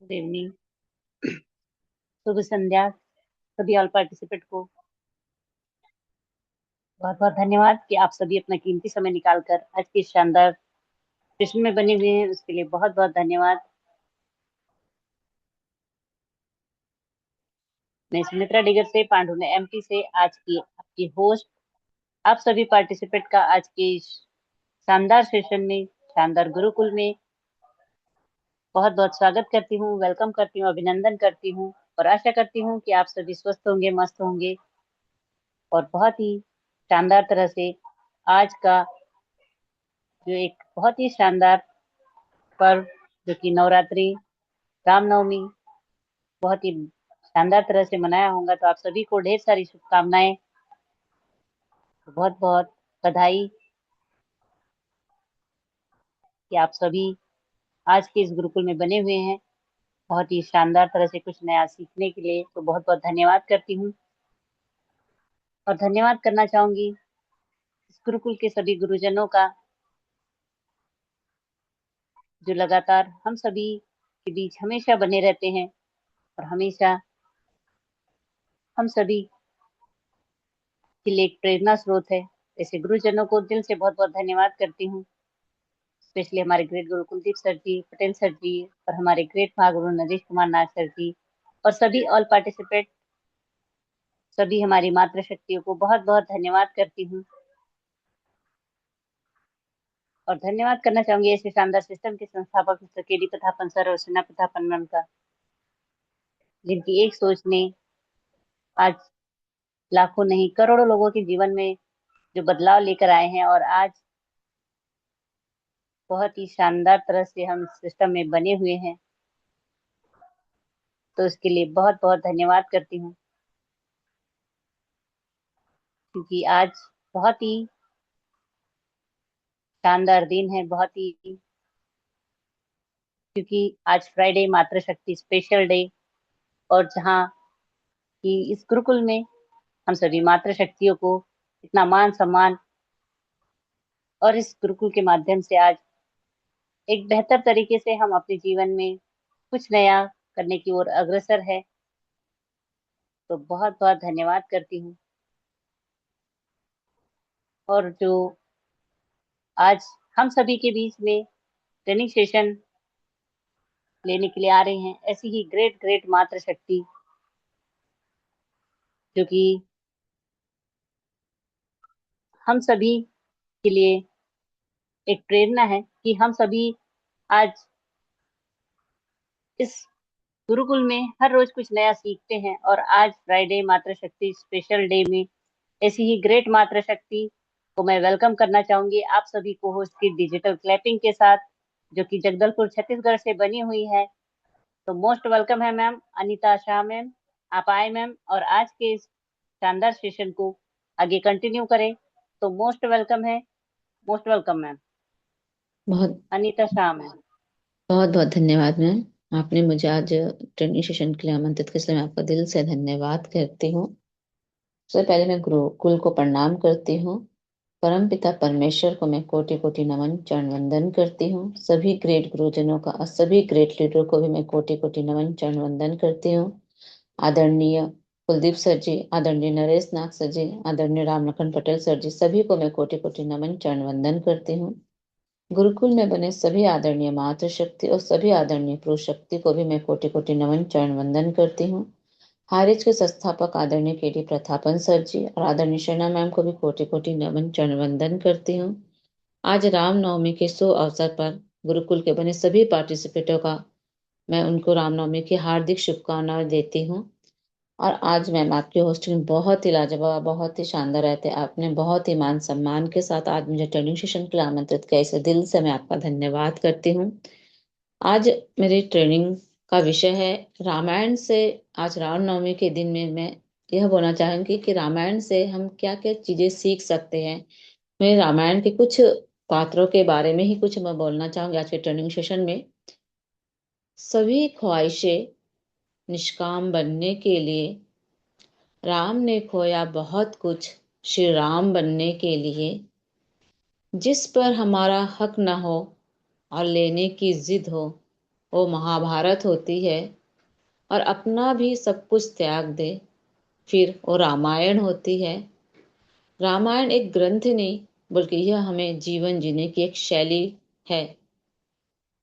Good evening. शुभ संध्या सभी all participant को। बहुत बहुत धन्यवाद कि आप सभी अपना कीमती समय निकालकर आज के इस शानदार सेशन में बने हुए हैं। उसके लिए बहुत बहुत धन्यवाद। मैं सुमित्रा डिगर से पांडुने एमपी से आज की आपकी होस्ट आप सभी पार्टिसिपेंट का आज के इस शानदार सेशन में, शानदार गुरुकुल में बहुत बहुत स्वागत करती हूँ, वेलकम करती हूँ, अभिनंदन करती हूँ और आशा करती हूँ कि आप सभी स्वस्थ होंगे, मस्त होंगे और बहुत ही शानदार तरह से आज का जो एक बहुत ही शानदार पर्व जो कि नवरात्रि, रामनवमी बहुत ही शानदार तरह से मनाया होगा। तो आप सभी को ढेर सारी शुभकामनाएं, बहुत बहुत बधाई कि आप सभी आज के इस गुरुकुल में बने हुए हैं बहुत ही शानदार तरह से कुछ नया सीखने के लिए। तो बहुत बहुत धन्यवाद करती हूँ और धन्यवाद करना चाहूंगी इस गुरुकुल के सभी गुरुजनों का जो लगातार हम सभी के बीच हमेशा बने रहते हैं और हमेशा हम सभी के लिए एक प्रेरणा स्रोत है। ऐसे गुरुजनों को दिल से बहुत बहुत धन्यवाद करती हूँ। स्पेशली हमारे ग्रेट गुरु कुलदीप सर जी, पटेल सर जी और हमारे ग्रेट महागुरु नरेश कुमार नाथ सर जी और सभी ऑल पार्टिसिपेंट, सभी हमारी मातृशक्तियों को बहुत बहुत धन्यवाद करती हूँ। और धन्यवाद करना चाहूंगी ऐसे शानदार सिस्टम के संस्थापक मिस्टर के डी प्रतापन सर और सेना प्रतापन मैम का, जिनकी एक सोच ने आज लाखों नहीं करोड़ों लोगों के जीवन में जो बदलाव लेकर आए हैं और आज बहुत ही शानदार तरह से हम सिस्टम में बने हुए हैं। तो इसके लिए बहुत बहुत धन्यवाद करती हूँ, क्योंकि आज बहुत ही शानदार दिन है, बहुत ही, क्योंकि आज फ्राइडे मातृशक्ति स्पेशल डे और जहाँ की इस गुरुकुल में हम सभी मातृशक्तियों को इतना मान सम्मान और इस गुरुकुल के माध्यम से आज एक बेहतर तरीके से हम अपने जीवन में कुछ नया करने की ओर अग्रसर है। तो बहुत बहुत धन्यवाद करती हूँ। और जो आज हम सभी के बीच में ट्रेनिंग सेशन लेने के लिए आ रहे हैं, ऐसी ही ग्रेट ग्रेट मातृशक्ति जो कि हम सभी के लिए एक प्रेरणा है कि हम सभी आज इस गुरुकुल में हर रोज कुछ नया सीखते हैं। और आज फ्राइडे मातृशक्ति स्पेशल डे में ऐसी ही ग्रेट मातृशक्ति को मैं वेलकम करना चाहूंगी आप सभी को होस्ट की डिजिटल क्लैपिंग के साथ, जो कि जगदलपुर छत्तीसगढ़ से बनी हुई है। तो मोस्ट वेलकम है मैम अनीता शाह मैम, आप आए मैम और आज के इस शानदार सेशन को आगे कंटिन्यू करें। तो मोस्ट वेलकम है, मोस्ट वेलकम मैम बहुत अनीता शाह मैम। बहुत बहुत धन्यवाद मैम। आपने मुझे आज ट्रेनिंग सेशन के लिए आमंत्रित किया, इसलिए मैं आपका दिल से धन्यवाद करती हूँ। सबसे पहले मैं गुरुकुल को प्रणाम करती हूँ। परम पिता परमेश्वर को मैं कोटि कोटि नमन चरण वंदन करती हूँ। सभी ग्रेट गुरुजनों का और सभी ग्रेट लीडर को भी मैं कोटि कोटि नमन चरण वंदन करती हूँ। आदरणीय कुलदीप सर जी, आदरणीय नरेश नाथ सर जी, आदरणीय राम लखन पटेल सर जी, सभी को मैं कोटि कोटि नमन चरण वंदन करती हूँ। गुरुकुल में बने सभी आदरणीय मातृशक्ति और सभी आदरणीय पुरुष शक्ति को भी मैं कोटि कोटि नमन चरण वंदन करती हूँ। हारिज के संस्थापक आदरणीय के डी प्रतापन सर जी और आदरणीय शना मैम को भी कोटि कोटि नमन चरण वंदन करती हूँ। आज रामनवमी के शुभ अवसर पर गुरुकुल के बने सभी पार्टिसिपेटों का मैं उनको रामनवमी की हार्दिक शुभकामनाएं देती हूँ। और आज मैम आपकी होस्टिंग बहुत ही लाजवाब, बहुत ही शानदार रहते। आपने बहुत ही मान सम्मान के साथ आज मुझे ट्रेनिंग सेशन के लिए आमंत्रित किया, इसे दिल से मैं आपका धन्यवाद करती हूँ। आज मेरी ट्रेनिंग का विषय है रामायण से। आज रामनवमी के दिन में मैं यह बोलना चाहूंगी कि रामायण से हम क्या क्या चीजें सीख सकते हैं। मैं रामायण के कुछ पात्रों के बारे में ही कुछ मैं बोलना चाहूंगी आज के ट्रेनिंग सेशन में। सभी ख्वाहिशें निष्काम बनने के लिए राम ने खोया बहुत कुछ श्री राम बनने के लिए। जिस पर हमारा हक न हो और लेने की जिद हो, वो महाभारत होती है, और अपना भी सब कुछ त्याग दे, फिर वो रामायण होती है। रामायण एक ग्रंथ नहीं, बल्कि यह हमें जीवन जीने की एक शैली है।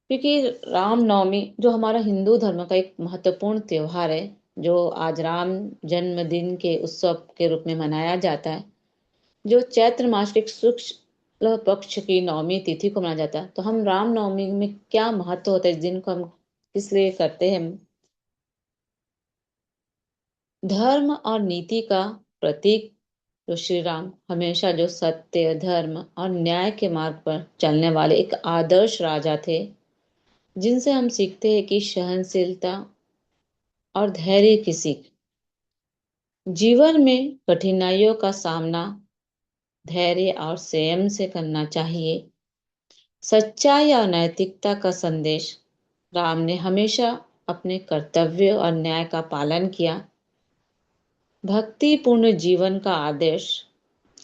क्योंकि रामनवमी जो हमारा हिंदू धर्म का एक महत्वपूर्ण त्योहार है, जो आज राम जन्मदिन के उत्सव के रूप में मनाया जाता है, जो चैत्र मास के शुक्ल पक्ष की नवमी तिथि को मनाया जाता है। तो हम राम नवमी में क्या महत्व होता है, इस दिन को हम किस लिए करते हैं? धर्म और नीति का प्रतीक जो श्री राम हमेशा जो सत्य, धर्म और न्याय के मार्ग पर चलने वाले एक आदर्श राजा थे, जिनसे हम सीखते हैं कि सहनशीलता और धैर्य की सीख। जीवन में कठिनाइयों का सामना धैर्य और संयम से करना चाहिए। सच्चाई और नैतिकता का संदेश राम ने हमेशा अपने कर्तव्य और न्याय का पालन किया। भक्तिपूर्ण जीवन का आदेश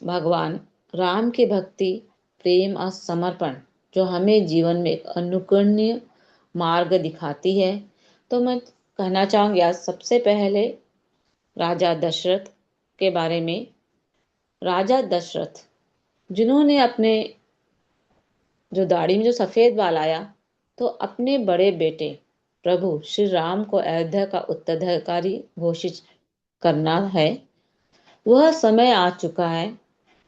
भगवान राम की भक्ति, प्रेम और समर्पण जो हमें जीवन में एक अनुकरणीय मार्ग दिखाती है। तो मैं कहना चाहूंगी आज सबसे पहले राजा दशरथ के बारे में। राजा दशरथ जिन्होंने अपने जो दाढ़ी में जो सफेद बाल आया, तो अपने बड़े बेटे प्रभु श्री राम को अयोध्या का उत्तराधिकारी घोषित करना है, वह समय आ चुका है।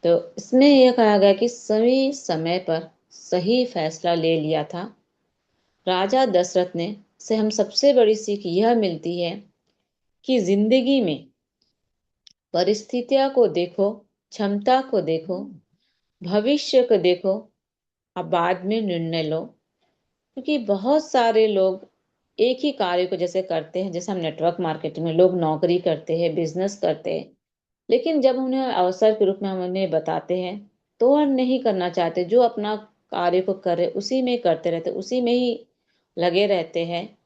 तो इसमें यह कहा गया कि सही समय पर सही फैसला ले लिया था राजा दशरथ ने। से हम सबसे बड़ी सीख यह मिलती है कि जिंदगी में परिस्थितियों को देखो, क्षमता को देखो, भविष्य को देखो, अब बाद में निर्णय लो। क्योंकि बहुत सारे लोग एक ही कार्य को जैसे करते हैं, जैसे हम नेटवर्क मार्केटिंग में लोग नौकरी करते हैं, बिजनेस करते हैं, लेकिन जब उन्हें अवसर के रूप में हम उन्हें बताते हैं तो वह नहीं करना चाहते। जो अपना कार्य को करे उसी में करते रहते, उसी में ही लगे रहते हैं।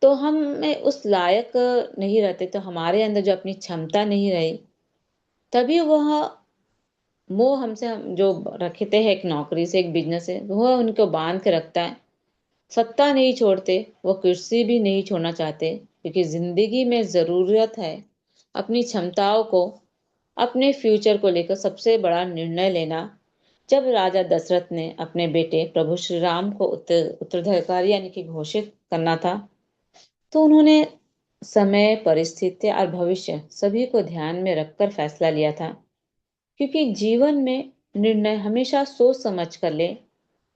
तो हम में उस लायक नहीं रहते, तो हमारे अंदर जो अपनी क्षमता नहीं रही, तभी वह मोह हमसे हम जो रखते हैं एक नौकरी से, एक बिजनेस से, वह उनको बांध के रखता है। सत्ता नहीं छोड़ते, वो कुर्सी भी नहीं छोड़ना चाहते, क्योंकि जिंदगी में जरूरत है अपनी क्षमताओं को, अपने फ्यूचर को लेकर सबसे बड़ा निर्णय लेना। जब राजा दशरथ ने अपने बेटे प्रभु श्री राम को उत्तराधिकारी यानी कि घोषित करना था, तो उन्होंने समय, परिस्थिति और भविष्य सभी को ध्यान में रखकर फैसला लिया था। क्योंकि जीवन में निर्णय हमेशा सोच समझ कर ले।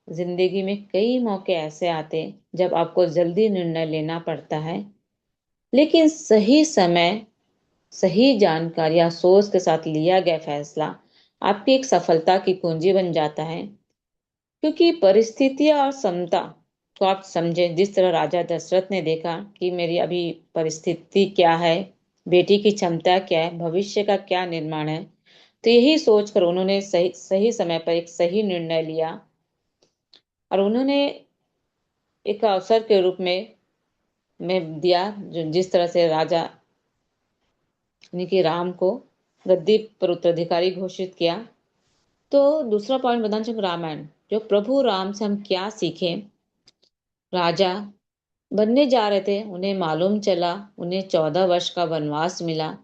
जिंदगी में कई मौके ऐसे आते हैं जब आपको जल्दी निर्णय लेना पड़ता है, लेकिन सही समय, सही जानकारी या सोच के साथ लिया गया फैसला आपकी एक सफलता की कुंजी बन जाता है। क्योंकि परिस्थितियां और क्षमता को आप समझे, जिस तरह राजा दशरथ ने देखा कि मेरी अभी परिस्थिति क्या है, बेटी की क्षमता क्या है, भविष्य का क्या निर्माण है, तो यही सोचकर उन्होंने सही सही समय पर एक सही निर्णय लिया। और उन्होंने एक अवसर के रूप में दिया, जो जिस तरह से राजा यानी कि राम को गद्दी पर उत्तराधिकारी घोषित किया। तो दूसरा पॉइंट बताना चाहूंगा रामायण, जो प्रभु राम से हम क्या सीखें। राजा बनने जा रहे थे, उन्हें मालूम चला उन्हें 14 वर्ष का वनवास मिला।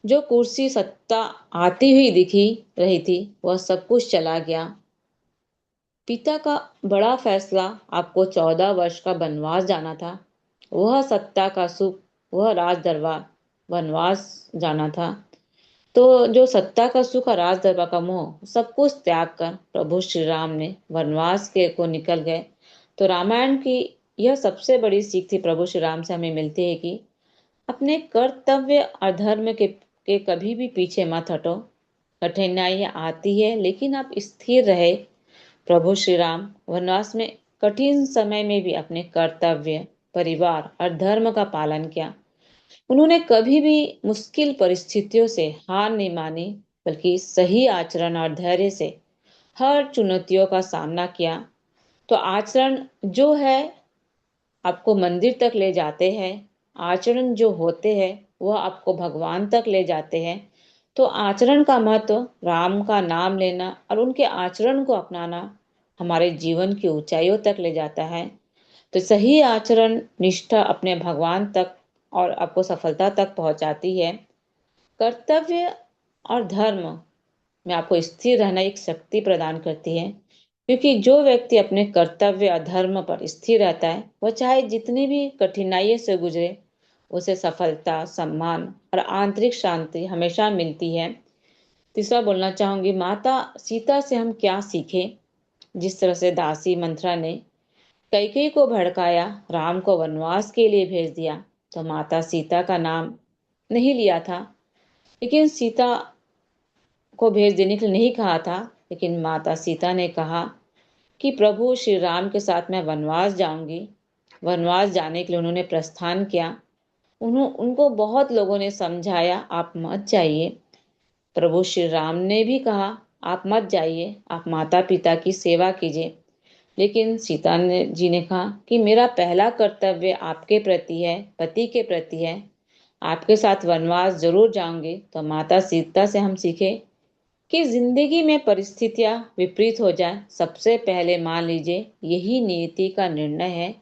जो कुर्सी सत्ता आती हुई दिखी रही थी, वह सब कुछ चला गया। पिता का बड़ा फैसला, आपको 14 वर्ष का वनवास जाना था, वह सत्ता का सुख, वह राज दरबार वनवास जाना था। तो जो सत्ता का सुख और राज दरबार का मोह, सब कुछ त्याग कर प्रभु श्री राम ने वनवास के को निकल गए। तो रामायण की यह सबसे बड़ी सीख थी, प्रभु श्री राम से हमें मिलती है कि अपने कर्तव्य और धर्म के कभी भी पीछे मत हटो। कठिनाइयां आती है, लेकिन आप स्थिर रहे। प्रभु श्री राम वनवास में कठिन समय में भी अपने कर्तव्य, परिवार और धर्म का पालन किया। उन्होंने कभी भी मुश्किल परिस्थितियों से हार नहीं मानी, बल्कि सही आचरण और धैर्य से हर चुनौतियों का सामना किया। तो आचरण जो है आपको मंदिर तक ले जाते हैं, आचरण जो होते हैं वह आपको भगवान तक ले जाते हैं। तो आचरण का महत्व, राम का नाम लेना और उनके आचरण को अपनाना हमारे जीवन की ऊंचाइयों तक ले जाता है। तो सही आचरण निष्ठा अपने भगवान तक और आपको सफलता तक पहुंचाती है। कर्तव्य और धर्म में आपको स्थिर रहना एक शक्ति प्रदान करती है, क्योंकि जो व्यक्ति अपने कर्तव्य और धर्म पर स्थिर रहता है, वह चाहे जितनी भी कठिनाइयों से गुजरे, उसे सफलता, सम्मान और आंतरिक शांति हमेशा मिलती है। तीसरा बोलना चाहूंगी, माता सीता से हम क्या सीखें। जिस तरह से दासी मंथरा ने कैकेयी को भड़काया, राम को वनवास के लिए भेज दिया, तो माता सीता का नाम नहीं लिया था, लेकिन सीता को भेज देने के लिए नहीं कहा था, लेकिन माता सीता ने कहा कि प्रभु श्री राम के साथ मैं वनवास जाऊंगी। वनवास जाने के लिए उन्होंने प्रस्थान किया। उनको बहुत लोगों ने समझाया, आप मत जाइए। प्रभु श्री राम ने भी कहा, आप मत जाइए, आप माता पिता की सेवा कीजिए। लेकिन सीता ने जी ने कहा कि मेरा पहला कर्तव्य आपके प्रति है, पति के प्रति है, आपके साथ वनवास जरूर जाऊंगी। तो माता सीता से हम सीखे कि जिंदगी में परिस्थितियां विपरीत हो जाए, सबसे पहले मान लीजिए यही नियति का निर्णय है।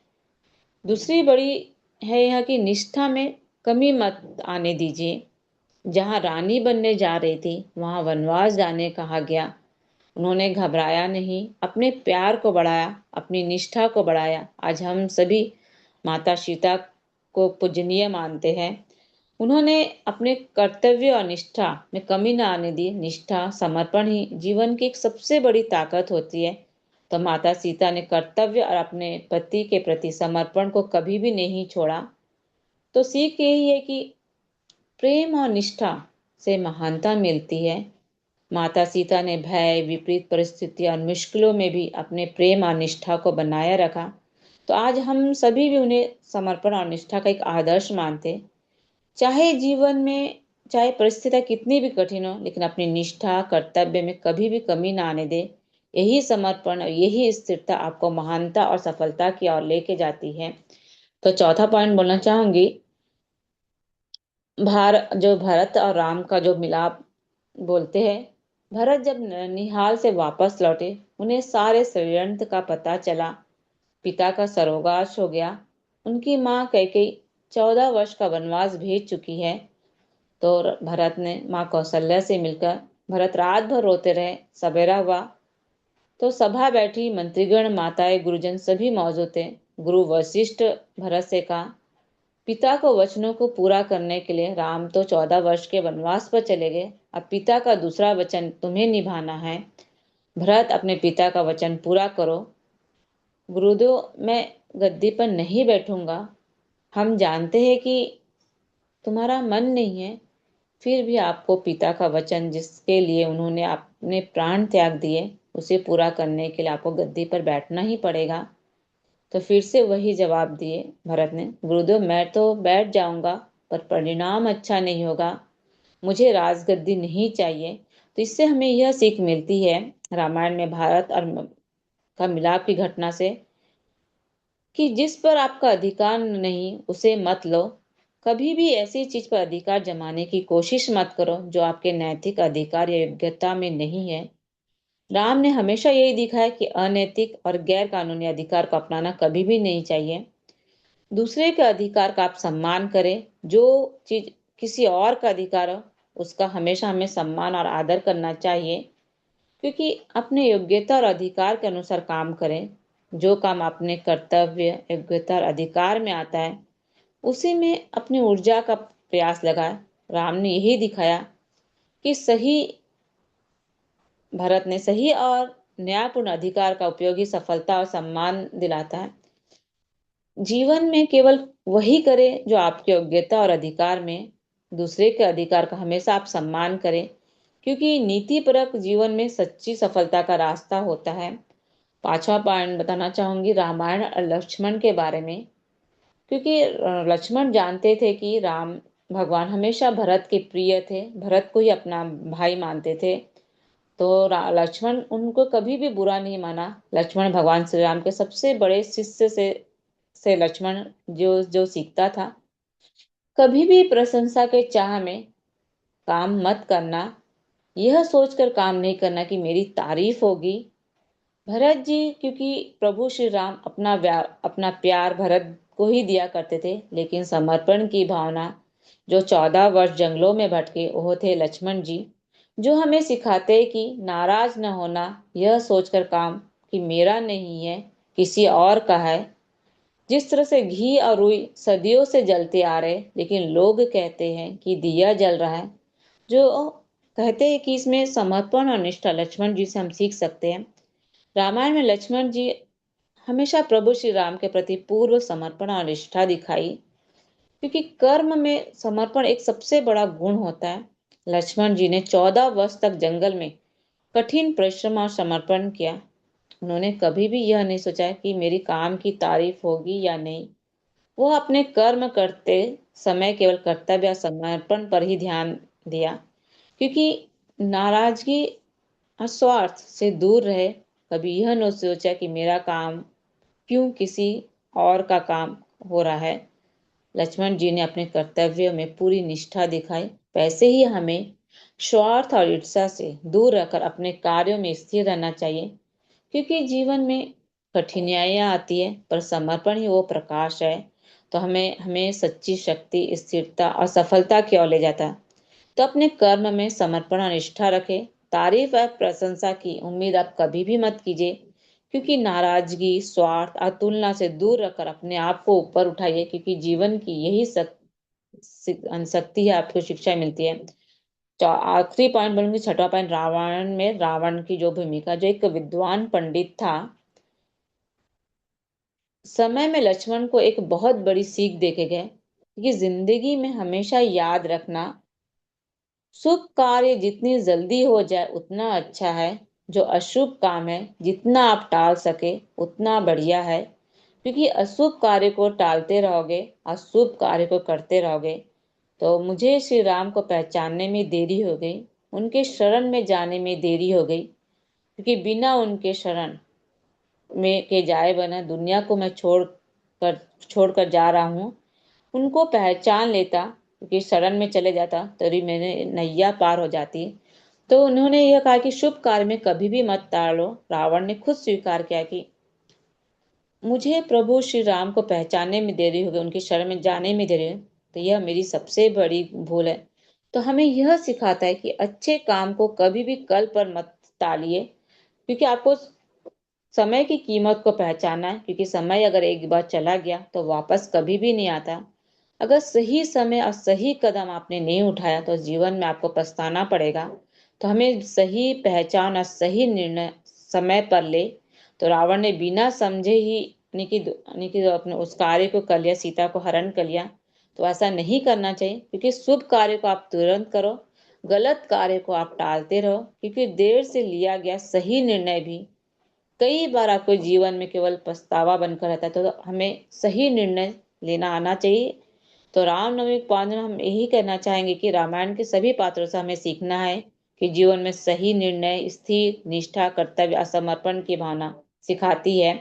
दूसरी बड़ी है यह कि निष्ठा में कमी मत आने दीजिए। जहां रानी बनने जा रही थी, वहां वनवास जाने कहा गया। उन्होंने घबराया नहीं, अपने प्यार को बढ़ाया, अपनी निष्ठा को बढ़ाया। आज हम सभी माता सीता को पूजनीय मानते हैं। उन्होंने अपने कर्तव्य और निष्ठा में कमी न आने दी। निष्ठा, समर्पण ही जीवन की एक सबसे बड़ी ताकत होती है। तो माता सीता ने कर्तव्य और अपने पति के प्रति समर्पण को कभी भी नहीं छोड़ा। तो सीख यही है कि प्रेम और निष्ठा से महानता मिलती है। माता सीता ने भय, विपरीत परिस्थितियां और मुश्किलों में भी अपने प्रेम और निष्ठा को बनाए रखा। तो आज हम सभी भी उन्हें समर्पण और निष्ठा का एक आदर्श मानते। चाहे जीवन में चाहे परिस्थितियां कितनी भी कठिन हो, लेकिन अपनी निष्ठा, कर्तव्य में कभी भी कमी ना आने दे। यही समर्पण और यही स्थिरता आपको महानता और सफलता की ओर लेके जाती है। तो चौथा पॉइंट बोलना चाहूंगी, भरत और राम का जो मिलाप बोलते हैं। भरत जब ननिहाल से वापस लौटे, उन्हें सारे षड्यंत्र का पता चला। पिता का सर्वनाश हो गया। उनकी माँ कैकेयी 14 वर्ष का वनवास भेज चुकी है। तो भरत ने माँ कौशल्या से मिलकर, भरत रात भर रोते रहे। सवेरा हुआ तो सभा बैठी, मंत्रीगण, माताएं, गुरुजन सभी मौजूद थे। गुरु वशिष्ठ भरत से कहा, पिता को वचनों को पूरा करने के लिए राम तो 14 वर्ष के वनवास पर चले गए, अब पिता का दूसरा वचन तुम्हें निभाना है। भरत, अपने पिता का वचन पूरा करो। गुरुदेव, मैं गद्दी पर नहीं बैठूंगा। हम जानते हैं कि तुम्हारा मन नहीं है, फिर भी आपको पिता का वचन, जिसके लिए उन्होंने अपने प्राण त्याग दिए, उसे पूरा करने के लिए आपको गद्दी पर बैठना ही पड़ेगा। तो फिर से वही जवाब दिए भरत ने, गुरुदेव मैं तो बैठ जाऊंगा, पर परिणाम अच्छा नहीं होगा। मुझे राजगद्दी नहीं चाहिए। तो इससे हमें यह सीख मिलती है रामायण में भारत और का मिलाप की घटना से, कि जिस पर आपका अधिकार नहीं उसे मत लो। कभी भी ऐसी चीज पर अधिकार जमाने की कोशिश मत करो जो आपके नैतिक अधिकार या योग्यता में नहीं है। राम ने हमेशा यही दिखाया कि अनैतिक और गैर कानूनी अधिकार को अपनाना कभी भी नहीं चाहिए। दूसरे के अधिकार का आप सम्मान करें। जो चीज किसी और का अधिकार हो, उसका हमेशा हमें सम्मान और आदर करना चाहिए, क्योंकि अपने योग्यता और अधिकार के अनुसार काम करें। जो काम अपने कर्तव्य, योग्यता और अधिकार में आता है, उसी में अपनी ऊर्जा का प्रयास लगाए। राम ने यही दिखाया कि भरत ने सही और न्यायपूर्ण अधिकार का उपयोग ही सफलता और सम्मान दिलाता है। जीवन में केवल वही करें जो आपकी योग्यता और अधिकार में। दूसरे के अधिकार का हमेशा आप सम्मान करें, क्योंकि नीतिपरक जीवन में सच्ची सफलता का रास्ता होता है। पांचवा पॉइंट बताना चाहूंगी रामायण और लक्ष्मण के बारे में, क्योंकि लक्ष्मण जानते थे कि राम भगवान हमेशा भरत के प्रिय थे, भरत को ही अपना भाई मानते थे। तो लक्ष्मण उनको कभी भी बुरा नहीं माना। लक्ष्मण भगवान श्री राम के सबसे बड़े शिष्य से लक्ष्मण जो जो सीखता था, कभी भी प्रशंसा के चाह में काम मत करना। यह सोचकर काम नहीं करना कि मेरी तारीफ होगी। भरत जी, क्योंकि प्रभु श्री राम अपना प्यार भरत को ही दिया करते थे, लेकिन समर्पण की भावना जो 14 वर्ष जंगलों में भटके वो थे लक्ष्मण जी, जो हमें सिखाते हैं कि नाराज न होना, यह सोचकर काम कि मेरा नहीं है किसी और का है। जिस तरह से घी और रुई सदियों से जलते आ रहे, लेकिन लोग कहते हैं कि दिया जल रहा है, जो कहते हैं कि इसमें समर्पण और निष्ठा लक्ष्मण जी से हम सीख सकते हैं। रामायण में लक्ष्मण जी हमेशा प्रभु श्री राम के प्रति पूर्व समर्पण और निष्ठा दिखाई, क्योंकि कर्म में समर्पण एक सबसे बड़ा गुण होता है। लक्ष्मण जी ने 14 वर्ष तक जंगल में कठिन परिश्रम और समर्पण किया। उन्होंने कभी भी यह नहीं सोचा कि मेरी काम की तारीफ होगी या नहीं। वो अपने कर्म करते समय केवल कर्तव्य और समर्पण पर ही ध्यान दिया, क्योंकि नाराजगी और स्वार्थ से दूर रहे। कभी यह न सोचा कि मेरा काम क्यों किसी और का काम हो रहा है। लक्ष्मण जी ने अपने कर्तव्यों में पूरी निष्ठा दिखाई। वैसे ही हमें स्वार्थ और ईर्ष्या से दूर रहकर अपने कार्यों में स्थिर रहना चाहिए, क्योंकि जीवन में कठिनाइयां आती है, पर समर्पण ही वो प्रकाश है तो हमें हमें सच्ची शक्ति, स्थिरता और सफलता की ओर ले जाता है। तो अपने कर्म में समर्पण और निष्ठा रखें। तारीफ और प्रशंसा की उम्मीद आप कभी भी मत कीजिए, क्योंकि नाराजगी, स्वार्थ और तुलना से दूर रखकर अपने आप को ऊपर उठाइए, क्योंकि जीवन की यही शक्ति है, आपको शिक्षा मिलती है। तो आखिरी पॉइंट बोलूंगी, छठा पॉइंट, रावण में रावण की जो भूमिका, जो एक विद्वान पंडित था, समय में लक्ष्मण को एक बहुत बड़ी सीख देके गए कि जिंदगी में हमेशा याद रखना, शुभ कार्य जितनी जल्दी हो जाए उतना अच्छा है, जो अशुभ काम है जितना आप टाल सके उतना बढ़िया है। क्योंकि अशुभ कार्य को टालते रहोगे और शुभ कार्य को करते रहोगे तो मुझे श्री राम को पहचानने में देरी हो गई, उनके शरण में जाने में देरी हो गई, क्योंकि बिना उनके शरण में के जाए बना दुनिया को मैं छोड़कर जा रहा हूँ। उनको पहचान लेता, क्योंकि शरण में चले जाता तभी मैंने नैया पार हो जाती। तो उन्होंने यह कहा कि शुभ कार्य में कभी भी मत टालो। रावण ने खुद स्वीकार किया कि मुझे प्रभु श्री राम को पहचानने में देरी हो गई, उनकी शरण में जाने में देरी है, तो यह मेरी सबसे बड़ी भूल है। तो हमें यह सिखाता है कि अच्छे काम को कभी भी कल पर मत टालिए, क्योंकि आपको समय की कीमत को पहचानना है, क्योंकि समय अगर एक बार चला गया तो वापस कभी भी नहीं आता। अगर सही समय और सही कदम आपने नहीं उठाया तो जीवन में आपको पछताना पड़ेगा। तो हमें सही पहचान और सही निर्णय समय पर ले। तो रावण ने बिना समझे ही यानी कि अपने उस कार्य को कर लिया, सीता को हरण कर लिया। तो ऐसा नहीं करना चाहिए, क्योंकि शुभ कार्य को आप तुरंत करो, गलत कार्य को आप टालते रहो, क्योंकि देर से लिया गया सही निर्णय भी कई बार आपको जीवन में केवल पछतावा बनकर रहता है। तो हमें सही निर्णय लेना आना चाहिए। तो रामनवमी के पावन में हम यही कहना चाहेंगे कि रामायण के सभी पात्रों से हमें सीखना है कि जीवन में सही निर्णय, स्थिर निष्ठा, कर्तव्य, असमर्पण की भावना सिखाती है।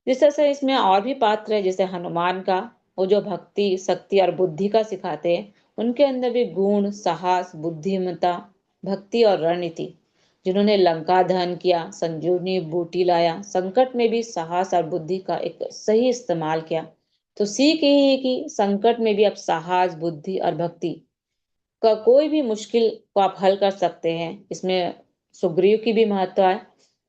जिस तरह से इसमें और भी पात्र है, जैसे हनुमान का, वो जो भक्ति, शक्ति और बुद्धि का सिखाते हैं। उनके अंदर भी गुण, साहस, बुद्धिमत्ता, भक्ति और रणनीति। जिन्होंने लंका दहन किया, संजीवनी बूटी लाया, संकट में भी साहस और बुद्धि का एक सही इस्तेमाल किया। तो सीख यही है कि संकट में भी आप साहस, बुद्धि और भक्ति का कोई भी मुश्किल को आप हल कर सकते हैं। इसमें सुग्रीव की भी महत्व है।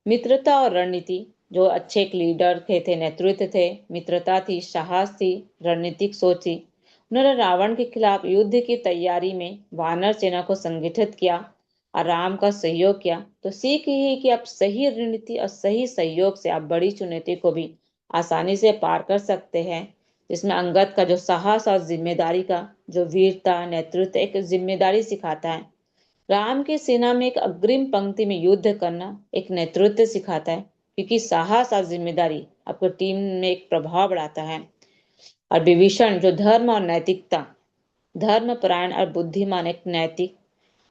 मित्रता और रणनीति, जो अच्छे एक लीडर थे, नेतृत्व थे, मित्रता थी, साहस थी, रणनीतिक सोच थी। उन्होंने रावण के खिलाफ युद्ध की तैयारी में वानर सेना को संगठित किया और राम का सहयोग किया। तो सीख यही है कि आप सही रणनीति और सही सहयोग से आप बड़ी चुनौती को भी आसानी से पार कर सकते हैं। जिसमें अंगद का जो साहस और जिम्मेदारी का जो वीरता, नेतृत्व, एक जिम्मेदारी सिखाता है। राम की सेना में एक अग्रिम पंक्ति में युद्ध करना एक नेतृत्व सिखाता है, क्योंकि साहस और जिम्मेदारी आपको टीम में एक प्रभाव बढ़ाता है। और विभीषण जो धर्म और नैतिकता, धर्मपरायण और बुद्धिमान, एक नैतिक,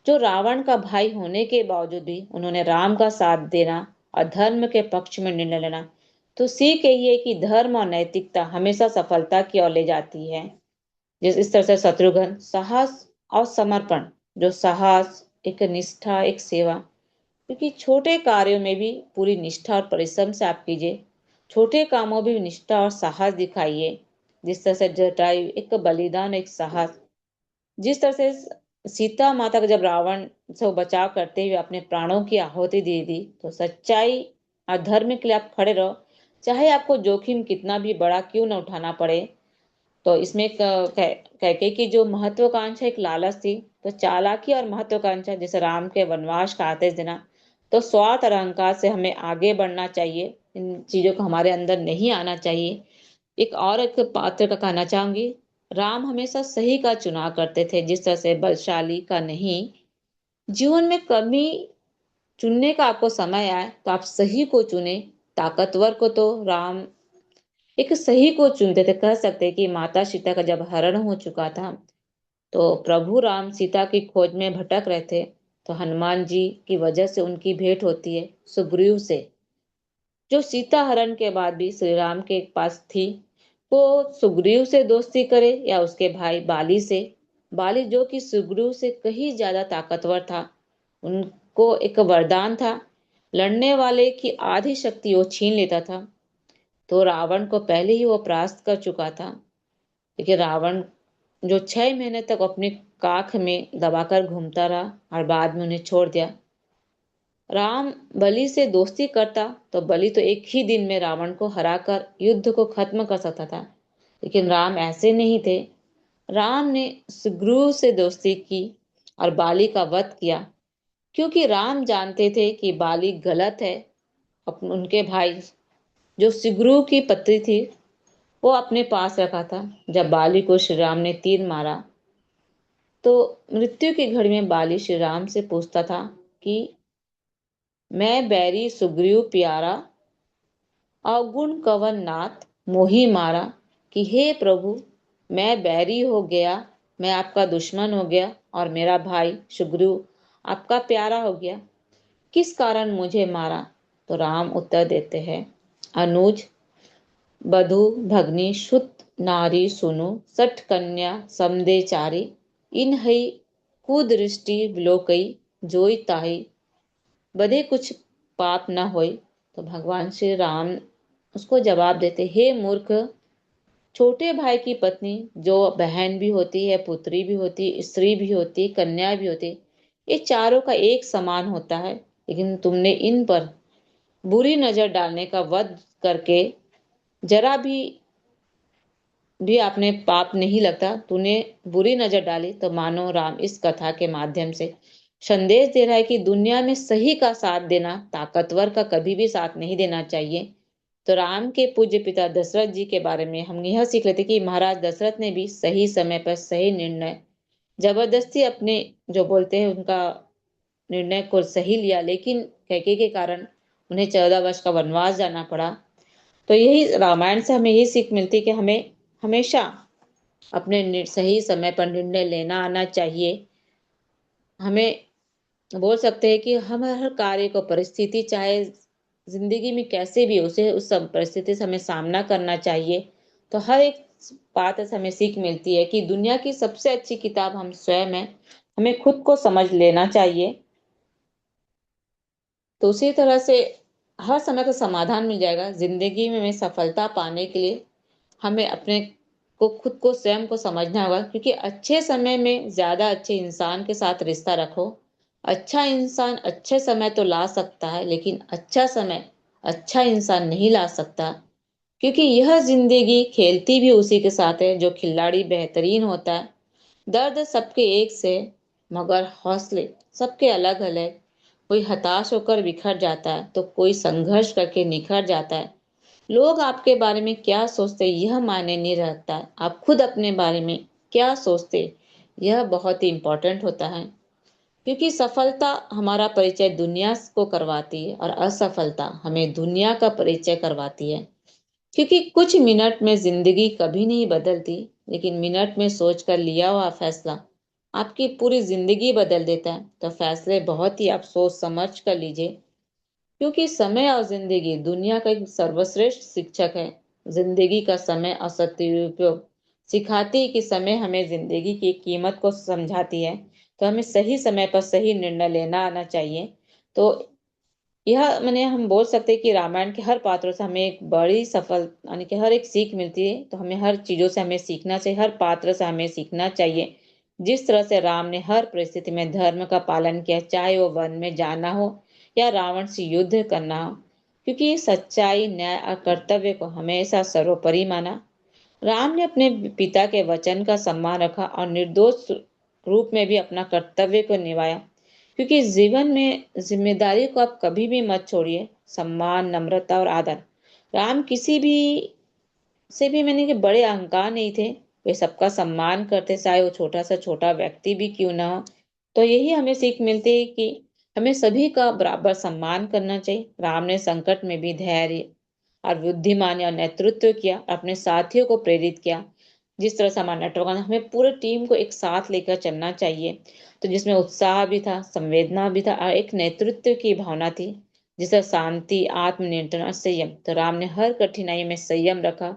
जो रावण का भाई होने के बावजूद भी उन्होंने राम का साथ देना और धर्म के पक्ष में निर्णय लेना। तो सीख यही है कि धर्म और नैतिकता हमेशा सफलता की ओर ले जाती है। जिस इस तरह से शत्रुघ्न, साहस और समर्पण, जो साहस, एक निष्ठा, एक सेवा, क्योंकि छोटे कार्यों में भी पूरी निष्ठा और परिश्रम से आप कीजिए। छोटे कामों में भी निष्ठा और साहस दिखाइए। जिस तरह से जटायु एक बलिदान, एक साहस, जिस तरह से सीता माता का जब रावण से वो बचाव करते हुए अपने प्राणों की आहुति दे दी, तो सच्चाई और धर्म के लिए आप खड़े रहो, चाहे आपको जोखिम कितना भी बड़ा क्यों न उठाना पड़े। तो इसमें कैकेयी की जो महत्वाकांक्षा, एक लालच थी, तो चालाकी और महत्वाकांक्षा, जैसे राम के वनवास का आदेश देना, तो स्वार्थ और अहंकार से हमें आगे बढ़ना चाहिए। इन चीजों को हमारे अंदर नहीं आना चाहिए। एक पात्र का कहना चाहूंगी, राम हमेशा सही का चुनाव करते थे, जिस तरह से बलशाली का नहीं। जीवन में कभी चुनने का आपको समय आए तो आप सही को चुने। ताकतवर को तो राम एक सही को चुनते थे। कह सकते हैं कि माता सीता का जब हरण हो चुका था, तो प्रभु राम सीता की खोज में भटक रहे थे, तो हनुमान जी की वजह से उनकी भेंट होती है सुग्रीव से, जो सीता हरण के बाद भी श्री राम के पास थी। वो सुग्रीव से दोस्ती करे या उसके भाई बाली से। बाली जो कि सुग्रीव से कहीं ज्यादा ताकतवर था, उनको एक वरदान था, लड़ने वाले की आधी शक्ति वो छीन लेता था। तो रावण को पहले ही वो परास्त कर चुका था। लेकिन रावण जो 6 महीने तक अपने काख में दबाकर घूमता रहा और बाद में उन्हें छोड़ दिया। राम बलि से दोस्ती करता तो बलि तो एक ही दिन में रावण को हराकर युद्ध को खत्म कर सकता था, लेकिन राम ऐसे नहीं थे। राम ने सुग्रीव से दोस्ती की और बाली का वध किया, क्योंकि राम जानते थे कि बाली गलत है। उनके भाई जो सुग्रीव की पत्नी थी, वो अपने पास रखा था। जब बाली को श्री राम ने तीर मारा, तो मृत्यु की घड़ी में बाली श्री राम से पूछता था कि मैं बैरी सुग्रीव प्यारा, अवगुण कवन नाथ मोही मारा। कि हे प्रभु, मैं बैरी हो गया, मैं आपका दुश्मन हो गया, और मेरा भाई सुग्रीव आपका प्यारा हो गया, किस कारण मुझे मारा। तो राम उत्तर देते हैं, अनुज बधु भगनी सुत नारी सुनु, सठ कन्या समदे चारी, इन हई कुदृष्टि विलोकई, जोई ताही बधे कुछ पाप न होई। तो भगवान श्री राम उसको जवाब देते, हे मूर्ख, छोटे भाई की पत्नी जो बहन भी होती है, पुत्री भी होती, स्त्री भी होती, कन्या भी होती, ये चारों का एक समान होता है। लेकिन तुमने इन पर बुरी नजर डालने का वध करके जरा भी आपने पाप नहीं लगता, तूने बुरी नजर डाली। तो मानो राम इस कथा के माध्यम से संदेश दे रहा है कि दुनिया में सही का साथ देना, ताकतवर का कभी भी साथ नहीं देना चाहिए। तो राम के पूज्य पिता दशरथ जी के बारे में हम यह सीख लेते कि महाराज दशरथ ने भी सही समय पर सही निर्णय, जबरदस्ती अपने जो बोलते हैं उनका निर्णय को सही लिया, लेकिन कैकेयी के कारण उन्हें 14 वर्ष का वनवास जाना पड़ा। तो यही रामायण से हमें यही सीख मिलती है कि हमें हमेशा अपने सही समय पर निर्णय लेना आना चाहिए। हमें बोल सकते हैं कि हम हर कार्य को, परिस्थिति चाहे जिंदगी में कैसे भी हो, उसे उस सब परिस्थिति से हमें सामना करना चाहिए। तो हर एक बात से हमें सीख मिलती है कि दुनिया की सबसे अच्छी किताब हम स्वयं हैं, हमें खुद को समझ लेना चाहिए। तो उसी तरह से हर समय का समाधान मिल जाएगा। जिंदगी में सफलता पाने के लिए हमें अपने को, खुद को, स्वयं को समझना होगा, क्योंकि अच्छे समय में ज्यादा अच्छे इंसान के साथ रिश्ता रखो। अच्छा इंसान अच्छे समय तो ला सकता है, लेकिन अच्छा समय अच्छा इंसान नहीं ला सकता, क्योंकि यह जिंदगी खेलती भी उसी के साथ है जो खिलाड़ी बेहतरीन होता है। दर्द सबके एक से, मगर हौसले सबके अलग अलग। कोई हताश होकर बिखर जाता है, तो कोई संघर्ष करके निखर जाता है। लोग आपके बारे में क्या सोचते यह मायने नहीं रखता है, आप खुद अपने बारे में क्या सोचते यह बहुत ही इंपॉर्टेंट होता है। क्योंकि सफलता हमारा परिचय दुनिया को करवाती है, और असफलता हमें दुनिया का परिचय करवाती है। क्योंकि कुछ मिनट में जिंदगी कभी नहीं बदलती, लेकिन मिनट में सोचकर लिया हुआ फैसला आपकी पूरी जिंदगी बदल देता है। तो फैसले बहुत ही आप सोच समझ कर लीजिए, क्योंकि समय और जिंदगी दुनिया का एक सर्वश्रेष्ठ शिक्षक है। जिंदगी का समय और सदुपयोग सिखाती है कि समय हमें जिंदगी की कीमत को समझाती है। तो हमें सही समय पर सही निर्णय लेना आना चाहिए। तो यह मैंने हम बोल सकते हैं कि रामायण के हर पात्रों से हमें एक बड़ी सफल यानी कि हर एक सीख मिलती है। तो हमें हर चीजों से हमें सीखना चाहिए, हर पात्र से हमें सीखना चाहिए। जिस तरह से राम ने हर परिस्थिति में धर्म का पालन किया, चाहे वो वन में जाना हो या रावण से युद्ध करना हो, क्योंकि सच्चाई, न्याय और कर्तव्य को हमेशा सर्वोपरि माना। राम ने अपने पिता के वचन का सम्मान रखा और निर्दोष रूप में भी अपना कर्तव्य को निभाया, क्योंकि जीवन में जिम्मेदारी को आप कभी भी मत छोड़िए। सम्मान, नम्रता और आदर। राम किसी भी से भी मैंने कि बड़े अहंकार नहीं थे। वे सबका सम्मान करते, चाहे वो छोटा सा छोटा व्यक्ति भी क्यों ना हो। तो यही हमें सीख मिलती है कि हमें सभी का बराबर सम्मान करना चाहिए। राम ने संकट में भी धैर्य और बुद्धिमानी और नेतृत्व किया, अपने साथियों को प्रेरित किया। जिस तरह से हमारा नेटवर्क, हमें पूरे टीम को एक साथ लेकर चलना चाहिए। तो जिसमें उत्साह भी था, संवेदना भी था और एक नेतृत्व की भावना थी, जिसे शांति, आत्मनियंत्रण और संयम। तो राम ने हर कठिनाई में संयम रखा,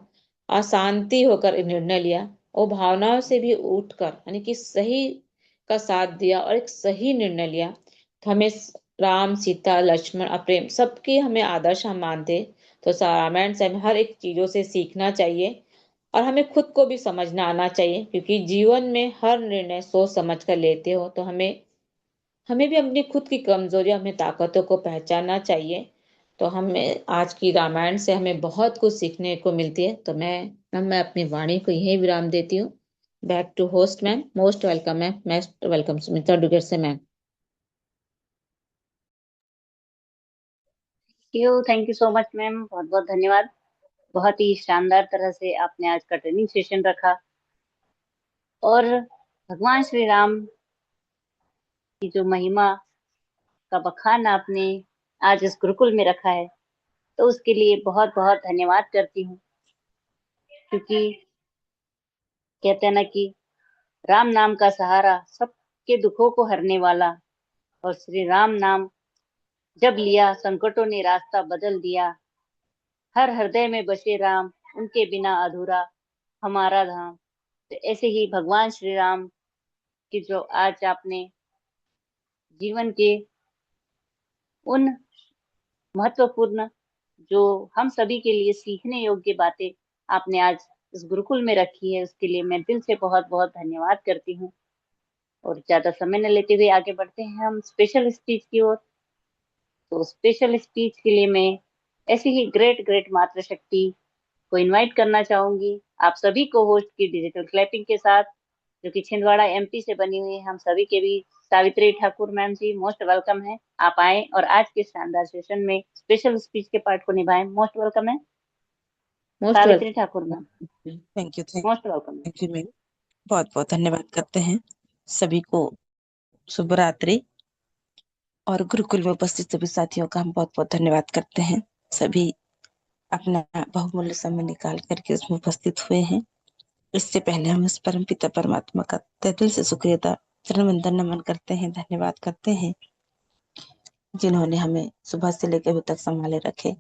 अशांति होकर एक निर्णय लिया और भावनाओं से भी उठकर यानी कि सही का साथ दिया और एक सही निर्णय लिया। तो हमें राम, सीता, लक्ष्मण और प्रेम सबके हमें आदर्श हम मानते। तो रामायण से हमें हर एक चीजों से सीखना चाहिए और हमें खुद को भी समझना आना चाहिए, क्योंकि जीवन में हर निर्णय सोच समझ कर लेते हो। तो हमें हमें भी अपनी खुद की कमजोरियां, अपनी ताकतों को पहचानना चाहिए। तो हमें आज की रामायण से हमें बहुत कुछ सीखने को मिलती है। तो मैं अपनी वाणी को यही विराम देती हूँ। Back to host ma'am. Most welcome ma'am, most welcome Sumitra Dugar से ma'am. Thank you so much ma'am, बहुत बहुत धन्यवाद। बहुत ही शानदार तरह से आपने आज का ट्रेनिंग सेशन रखा और भगवान श्री राम की जो महिमा का बखान आपने आज इस गुरुकुल में रखा है, तो उसके लिए बहुत बहुत धन्यवाद करती हूँ। क्योंकि कहते हैं ना कि राम नाम का सहारा, सबके दुखों को हरने वाला, और श्री राम नाम जब लिया संकटों ने रास्ता बदल दिया। हर हृदय में बसे राम, उनके बिना अधूरा हमारा धाम। तो ऐसे ही भगवान श्री राम की जो आज आपने जीवन के उन महत्वपूर्ण, जो हम सभी के लिए सीखने योग्य बातें आपने आज इस गुरुकुल में रखी है, उसके लिए मैं दिल से बहुत बहुत धन्यवाद करती हूँ। और ज्यादा समय न लेते हुए आगे बढ़ते हैं हम स्पेशल स्पीच की ओर। तो स्पेशल स्पीच के लिए मैं ऐसी ही ग्रेट ग्रेट मातृशक्ति को इनवाइट करना चाहूंगी, आप सभी को होस्ट की डिजिटल क्लैपिंग के साथ, जो कि छिंदवाड़ा एमपी से बनी हुई है हम सभी के बीच। सावित्री ठाकुर मैम जी मोस्ट वेलकम है, आप आए और आज के शानदार सेशन में स्पेशल स्पीच के पार्ट को निभाएं। मोस्ट वेलकम है most Savitri welcome. Thakur ma'am, thank you most welcome. Thank you ma'am. बहुत बहुत धन्यवाद करते हैं सभी को। शुभ रात्रि। और गुरुकुल में उपस्थित सभी साथियों का हम बहुत बहुत धन्यवाद करते हैं। सभी अपना बहुमूल्य समय निकाल करके उसमें उपस्थित हुए हैं। इससे पहले हम इस परम पिता परमात्मा का तहे दिल से शुक्रिया, चरण वंदन, नमन करते हैं, धन्यवाद करते हैं, जिन्होंने हमें सुबह से लेकर अभी तक संभाले रखे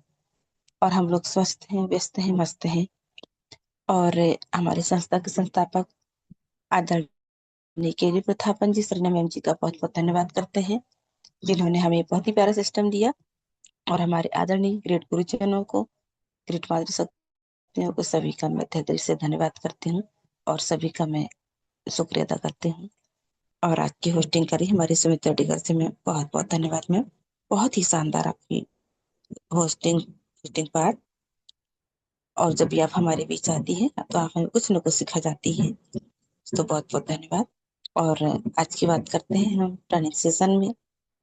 और हम लोग स्वस्थ हैं, व्यस्त हैं, मस्त हैं। और हमारे संस्था के संस्थापक आदरणीय केवी प्रथापन जी, सरना मैम जी का बहुत बहुत धन्यवाद करते हैं, जिन्होंने हमें बहुत ही प्यारा सिस्टम दिया। और हमारे आदरणीय ग्रेट गुरुजनों को, ग्रेट मातृशक्तियों को, सभी का मैं तहे दिल से धन्यवाद करती हूँ और सभी का मैं शुक्रिया अदा करती हूँ। और आज की होस्टिंग करी हमारी सुमित्रा डिगर से मैं बहुत बहुत धन्यवाद मैम। बहुत ही शानदार आपकी होस्टिंग होस्टिंग पार्ट। और जब भी आप हमारे बीच आती हैं तो आप हमें कुछ न कुछ सिखा जाती हैं, तो बहुत बहुत धन्यवाद। और आज की बात करते हैं हम ट्रेनिंग सेशन में।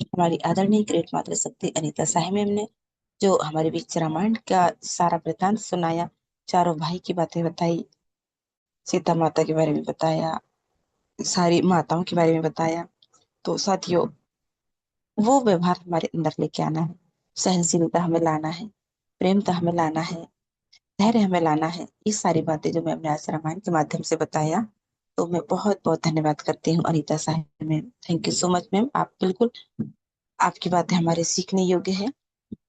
हमारी आदरणीय ग्रेट मातृशक्ति अनीता साहे मैम ने जो हमारे बीच रामायण का सारा वृतांत सुनाया, चारों भाई की बातें बताई, सीता माता के बारे में बताया, सारी माताओं के बारे में बताया। तो साथियों, वो व्यवहार हमारे अंदर लेके आना है, सहनशीलता हमें लाना है, प्रेमता हमें लाना है, धैर्य हमें लाना है। ये सारी बातें जो मैम ने आज रामायण के माध्यम से बताया, तो मैं बहुत बहुत धन्यवाद करती हूँ अनीता साहब ma'am. Thank you so much ma'am. आप बिल्कुल, आपकी बातें हमारे सीखने योग्य है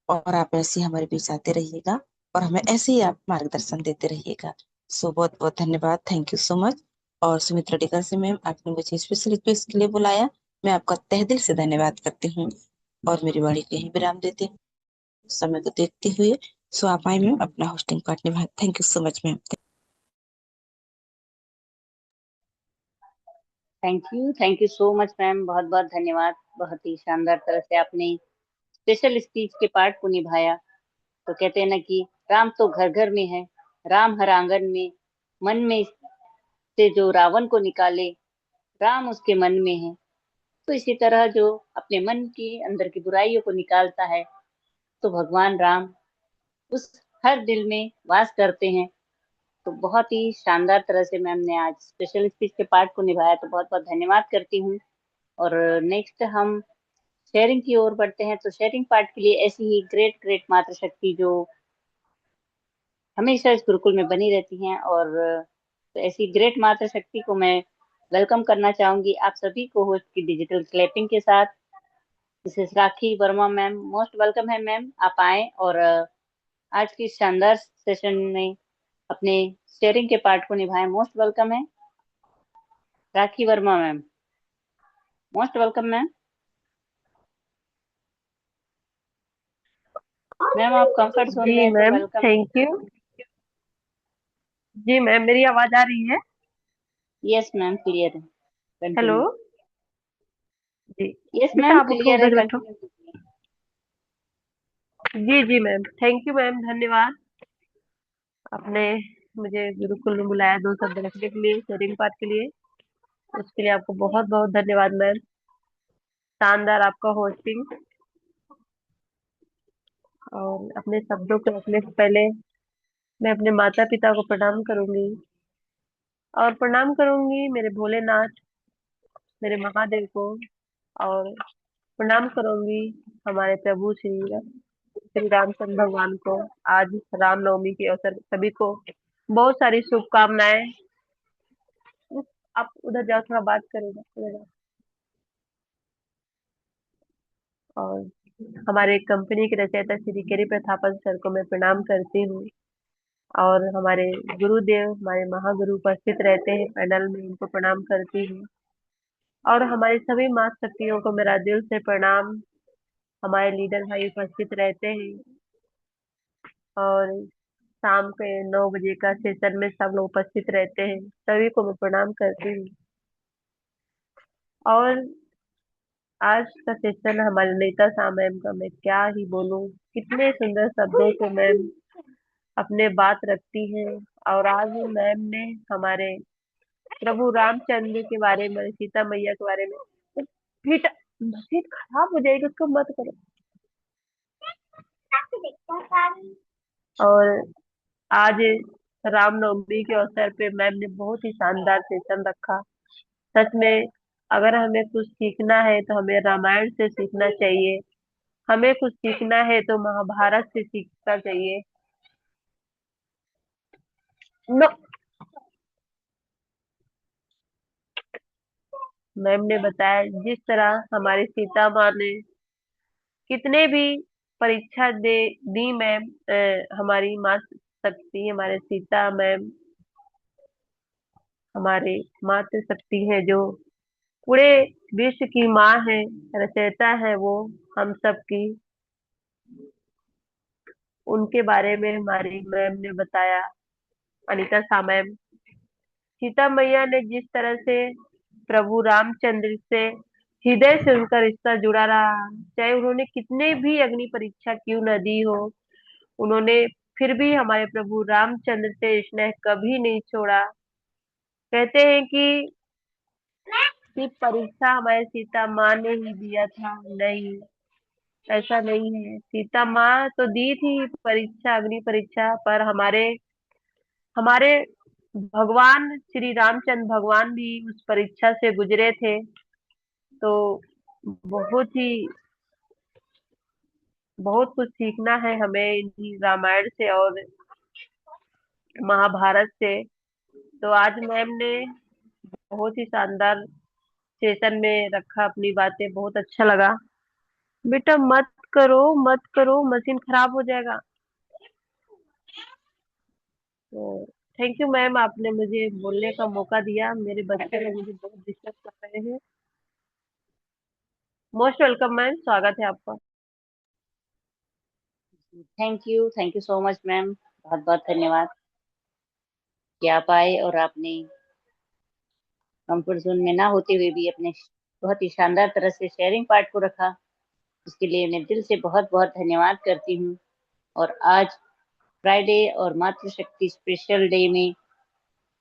और आप ऐसे ही हमारे बीच आते रहिएगा और हमें ऐसे ही आप मार्गदर्शन देते रहिएगा। सो बहुत बहुत धन्यवाद, थैंक यू सो मच। और सुमित्रा टिकर से मैम, आपने मुझे स्पेशली इसके लिए बुलाया, मैं आपका तहे दिल से धन्यवाद करती हूँ और मेरी वाणी को यहीं विराम देती हूँ। समय को देखते हुए। सो आप आए मैम, अपना होस्टिंग पार्ट निभाएं। Thank you so much ma'am. Thank you so much ma'am, बहुत बहुत धन्यवाद। बहुत ही शानदार तरह से आपने स्पेशल स्पीच के पार्ट को निभाया। तो कहते हैं ना कि राम तो घर घर में है, राम हर आंगन में, मन में से जो रावण को निकाले, राम उसके मन में है। तो इसी तरह जो अपने मन के अंदर की बुराइयों को निकालता है, तो भगवान राम उस हर दिल में वास करते हैं। तो बहुत ही शानदार तरह से मैम ने आज स्पेशल स्पीच के पार्ट को निभाया, तो बहुत बहुत धन्यवाद करती हूँ। और नेक्स्ट हम शेयरिंग की ओर बढ़ते हैं। तो शेयरिंग पार्ट के लिए ऐसी ही ग्रेट ग्रेट मातृशक्ति जो हमेशा इस गुरुकुल में बनी रहती हैं, और तो ऐसी ग्रेट मातृशक्ति को मैं वेलकम करना चाहूंगी आप सभी को होस्ट की डिजिटल क्लैपिंग के साथ। मिसेस राखी वर्मा मैम, मोस्ट वेलकम है मैम, आप आए और आज की शानदार सेशन में अपने शेयरिंग के पार्ट को निभाएं। मोस्ट वेलकम है Rakhi Verma ma'am, most welcome ma'am. Ma'am आप कंफर्ट जोन में जी है तो मैम, वेलकम है। Thank you. जी मैम, मेरी आवाज आ रही है? यस मैम, क्लियर है, हेलो। कंटिन्यू। जी। यस बेटा मैम, आप उठो, क्लियर है, उधर बैठो। कंटिन्यू कीजिए। जी जी मैम, थैंक यू मैम, धन्यवाद। आपने मुझे गुरुकुल में बुलाया 2 शब्द रखने के लिए, शेयरिंग पार्ट के लिए। उसके लिए आपको बहुत बहुत धन्यवाद मैम। शानदार आपका होस्टिंग। और अपने शब्दों को रखने से पहले मैं अपने माता पिता को प्रणाम करूंगी, और प्रणाम करूंगी मेरे भोलेनाथ, मेरे महादेव को, और प्रणाम करूंगी हमारे प्रभु श्री रामचंद्र भगवान को। आज रामनवमी के अवसर पर सभी को बहुत सारी शुभकामनाएं। आप उधर जाओ, थोड़ा बात करेगा उधर जाओ। और हमारे कंपनी के रचयिता श्री केरी प्रथापन सर को मैं प्रणाम करती हूँ। और हमारे गुरुदेव, हमारे महागुरु उपस्थित रहते हैं पैनल में, उनको प्रणाम करती हूँ। और हमारी सभी माँ शक्तियों को मेरा दिल से प्रणाम। हमारे लीडर भाई उपस्थित रहते हैं। और शाम के 9 बजे का सेशन में सब लोग उपस्थित रहते हैं, सभी को मैं प्रणाम करती हूँ। और आज का सेशन हमारे नीता शाह मैम का, मैं क्या ही बोलूं, कितने सुंदर शब्दों से मैम अपने बात रखती हैं। और आज मैम ने हमारे प्रभु रामचंद्र के बारे में, सीता मैया के बारे में, बेटा मस्जिद खराब हो जाएगी, उसको मत करो। और आज रामनवमी के अवसर पे मैम ने बहुत ही शानदार सेशन रखा। सच में अगर हमें कुछ सीखना है तो हमें रामायण से सीखना चाहिए, हमें कुछ सीखना है तो महाभारत से सीखना चाहिए। नो, मैम ने बताया जिस तरह हमारी सीता माँ ने कितने भी परीक्षा दे दी मैम, हमारी माँ शक्ति, हमारे सीता मैम हमारे मातृ शक्ति है, जो पूरे विश्व की माँ है, रचयिता है वो हम सब की। उनके बारे में हमारी मैम ने बताया, अनीता शाह मैम। सीता मैया ने जिस तरह से प्रभु रामचंद्र से हृदय से उनका रिश्ता जुड़ा रहा, चाहे उन्होंने कितने भी अग्नि परीक्षा क्यों न दी हो, उन्होंने फिर भी हमारे प्रभु रामचंद्र से स्नेह कभी नहीं छोड़ा। कहते हैं कि सिर्फ परीक्षा हमारे सीता माँ ने ही दिया था, नहीं, ऐसा नहीं है। सीता माँ तो दी थी परीक्षा, अग्नि परीक्षा, पर हमारे हमारे भगवान श्री रामचंद्र भगवान भी उस परीक्षा से गुजरे थे। तो बहुत ही बहुत कुछ सीखना है हमें इन्हीं रामायण से और महाभारत से। तो आज मैम ने बहुत ही शानदार सेशन में रखा अपनी बातें, बहुत अच्छा लगा। बेटा मत करो, मत करो, मशीन खराब हो जाएगा। तो थैंक यू मैम, आपने मुझे बोलने का मौका दिया। मेरे बच्चे लोग मुझे बहुत डिस्टर्ब कर रहे हैं। मोस्ट वेलकम मैम, स्वागत है आपका। Thank you so much ma'am, बहुत बहुत धन्यवाद कि आप आए और आपने कंफर्ट जोन में ना होते हुए भी अपने बहुत ही शानदार तरह से शेयरिंग पार्ट को रखा। उसके लिए मैं दिल से बहुत बहुत धन्यवाद करती हूँ। और आज फ्राइडे और मातृशक्ति स्पेशल डे में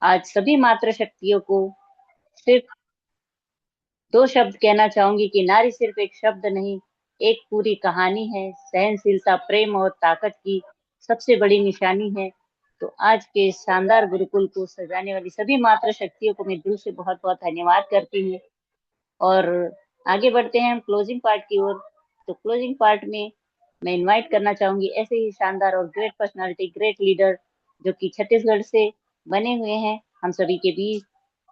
आज सभी मातृशक्तियों को सिर्फ दो शब्द कहना चाहूंगी कि नारी सिर्फ एक शब्द नहीं, एक पूरी कहानी है। सहनशीलता, प्रेम और ताकत की सबसे बड़ी निशानी है। तो आज के इस शानदार गुरुकुल को सजाने वाली सभी मातृशक्तियों को मैं दिल से बहुत बहुत धन्यवाद करती हूँ। और आगे बढ़ते हैं हम क्लोजिंग पार्ट की ओर। तो क्लोजिंग पार्ट में मैं इनवाइट करना चाहूंगी ऐसे ही शानदार और ग्रेट पर्सनालिटी, ग्रेट लीडर जो कि छत्तीसगढ़ से बने हुए हैं हम सभी के बीच।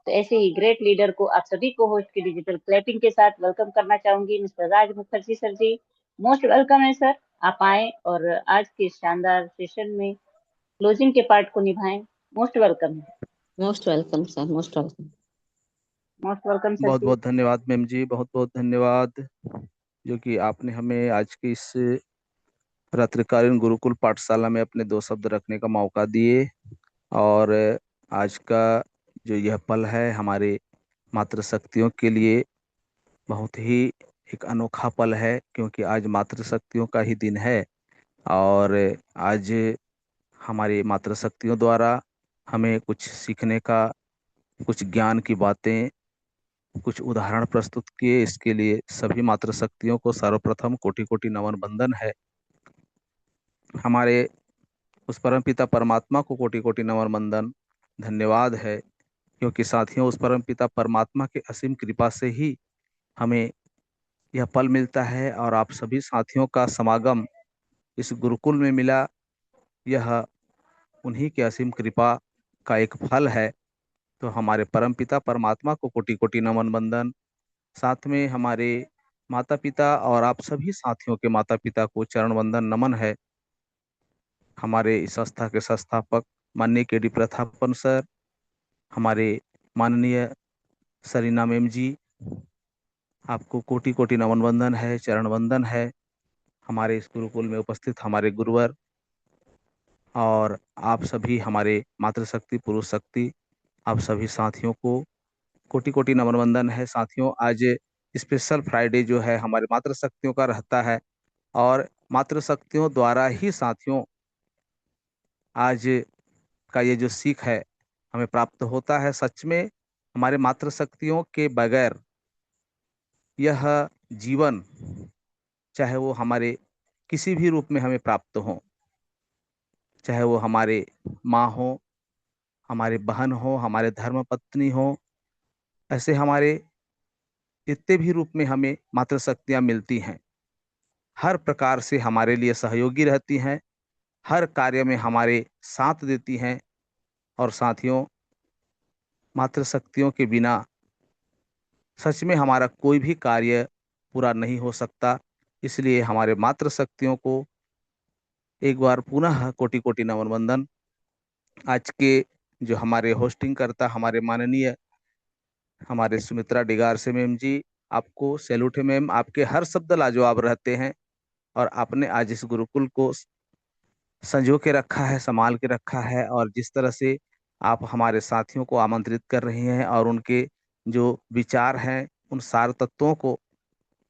तो ऐसे ही ग्रेट लीडर को आप सभी को होस्ट की डिजिटल क्लैपिंग के साथ वेलकम करना चाहूंगी। मिस्टर राज Mukherjee sir ji, most welcome है सर। आप आए और आज के शानदार सेशन में क्लोजिंग के पार्ट को निभाएं। मोस्ट वेलकम है। Most welcome sir, most welcome. Most welcome sir बहुत जी। बहुत धन्यवाद मैम जी, बहुत बहुत धन्यवाद जो कि आपने हमें आज की इस रात्रिकालीन गुरुकुल पाठशाला में अपने दो शब्द रखने का मौका दिए। और आज का जो यह पल है हमारे मातृशक्तियों के लिए बहुत ही एक अनोखा पल है, क्योंकि आज मातृशक्तियों का ही दिन है। और आज हमारी मातृशक्तियों द्वारा हमें कुछ सीखने का, कुछ ज्ञान की बातें, कुछ उदाहरण प्रस्तुत किए। इसके लिए सभी मातृशक्तियों को सर्वप्रथम कोटि कोटि नमन बंदन है। हमारे उस परमपिता परमात्मा को कोटि कोटि नमन बंदन, धन्यवाद है। क्योंकि साथियों, उस परमपिता परमात्मा के असीम कृपा से ही हमें यह पल मिलता है और आप सभी साथियों का समागम इस गुरुकुल में मिला। यह उन्हीं के असीम कृपा का एक फल है। तो हमारे परमपिता परमात्मा को कोटि कोटि नमन बंदन। साथ में हमारे माता पिता और आप सभी साथियों के माता पिता को चरण वंदन नमन है। हमारे इस संस्था के संस्थापक माननीय के डी प्रतापन सर, हमारे माननीय सरीना मैम जी, आपको कोटि कोटि नमन वंदन है, चरण वंदन है। हमारे इस गुरुकुल में उपस्थित हमारे गुरुवर और आप सभी हमारे मातृशक्ति, पुरुष शक्ति, आप सभी साथियों को कोटि कोटि नमन वंदन है। साथियों, आज स्पेशल फ्राइडे जो है हमारे मातृशक्तियों का रहता है और मातृशक्तियों द्वारा ही साथियों आज का ये जो सीख है हमें प्राप्त होता है। सच में हमारे मातृशक्तियों के बगैर यह जीवन, चाहे वो हमारे किसी भी रूप में हमें प्राप्त हो, चाहे वो हमारे माँ हो, हमारे बहन हो, हमारे धर्म पत्नी हो, ऐसे हमारे जितने भी रूप में हमें मातृशक्तियाँ मिलती हैं, हर प्रकार से हमारे लिए सहयोगी रहती हैं, हर कार्य में हमारे साथ देती हैं। और साथियों, मातृशक्तियों के बिना सच में हमारा कोई भी कार्य पूरा नहीं हो सकता। इसलिए हमारे मातृशक्तियों को एक बार पुनः कोटि कोटि नमन वंदन। आज के जो हमारे होस्टिंग करता हमारे माननीय हमारे सुमित्रा डिगार से मैम जी, आपको सैल्यूट है मैम। आपके हर शब्द लाजवाब रहते हैं और आपने आज इस गुरुकुल को संजो के रखा है, संभाल के रखा है। और जिस तरह से आप हमारे साथियों को आमंत्रित कर रही हैं और उनके जो विचार हैं, उन सार तत्वों को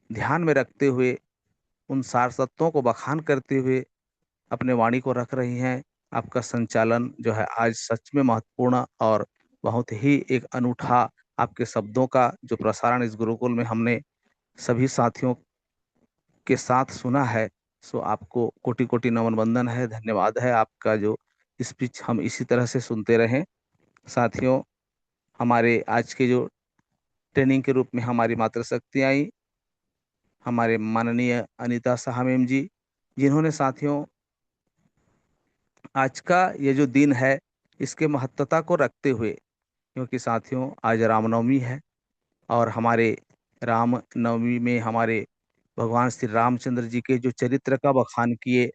ध्यान में रखते हुए, उन सार तत्वों को बखान करते हुए अपने वाणी को रख रही हैं। आपका संचालन जो है आज सच में महत्वपूर्ण और बहुत ही एक अनूठा, आपके शब्दों का जो प्रसारण इस गुरुकुल में हमने सभी साथियों के साथ सुना है, सो आपको कोटि कोटि नमन वंदन है, धन्यवाद है। आपका जो स्पीच हम इसी तरह से सुनते रहें। साथियों, हमारे आज के जो ट्रेनिंग के रूप में हमारी मातृशक्ति आई, हमारे माननीय अनीता साहा मैम जी, जिन्होंने साथियों आज का ये जो दिन है इसके महत्वता को रखते हुए, क्योंकि साथियों आज रामनवमी है और हमारे राम नवमी में हमारे भगवान श्री रामचंद्र जी के जो चरित्र का बखान किए,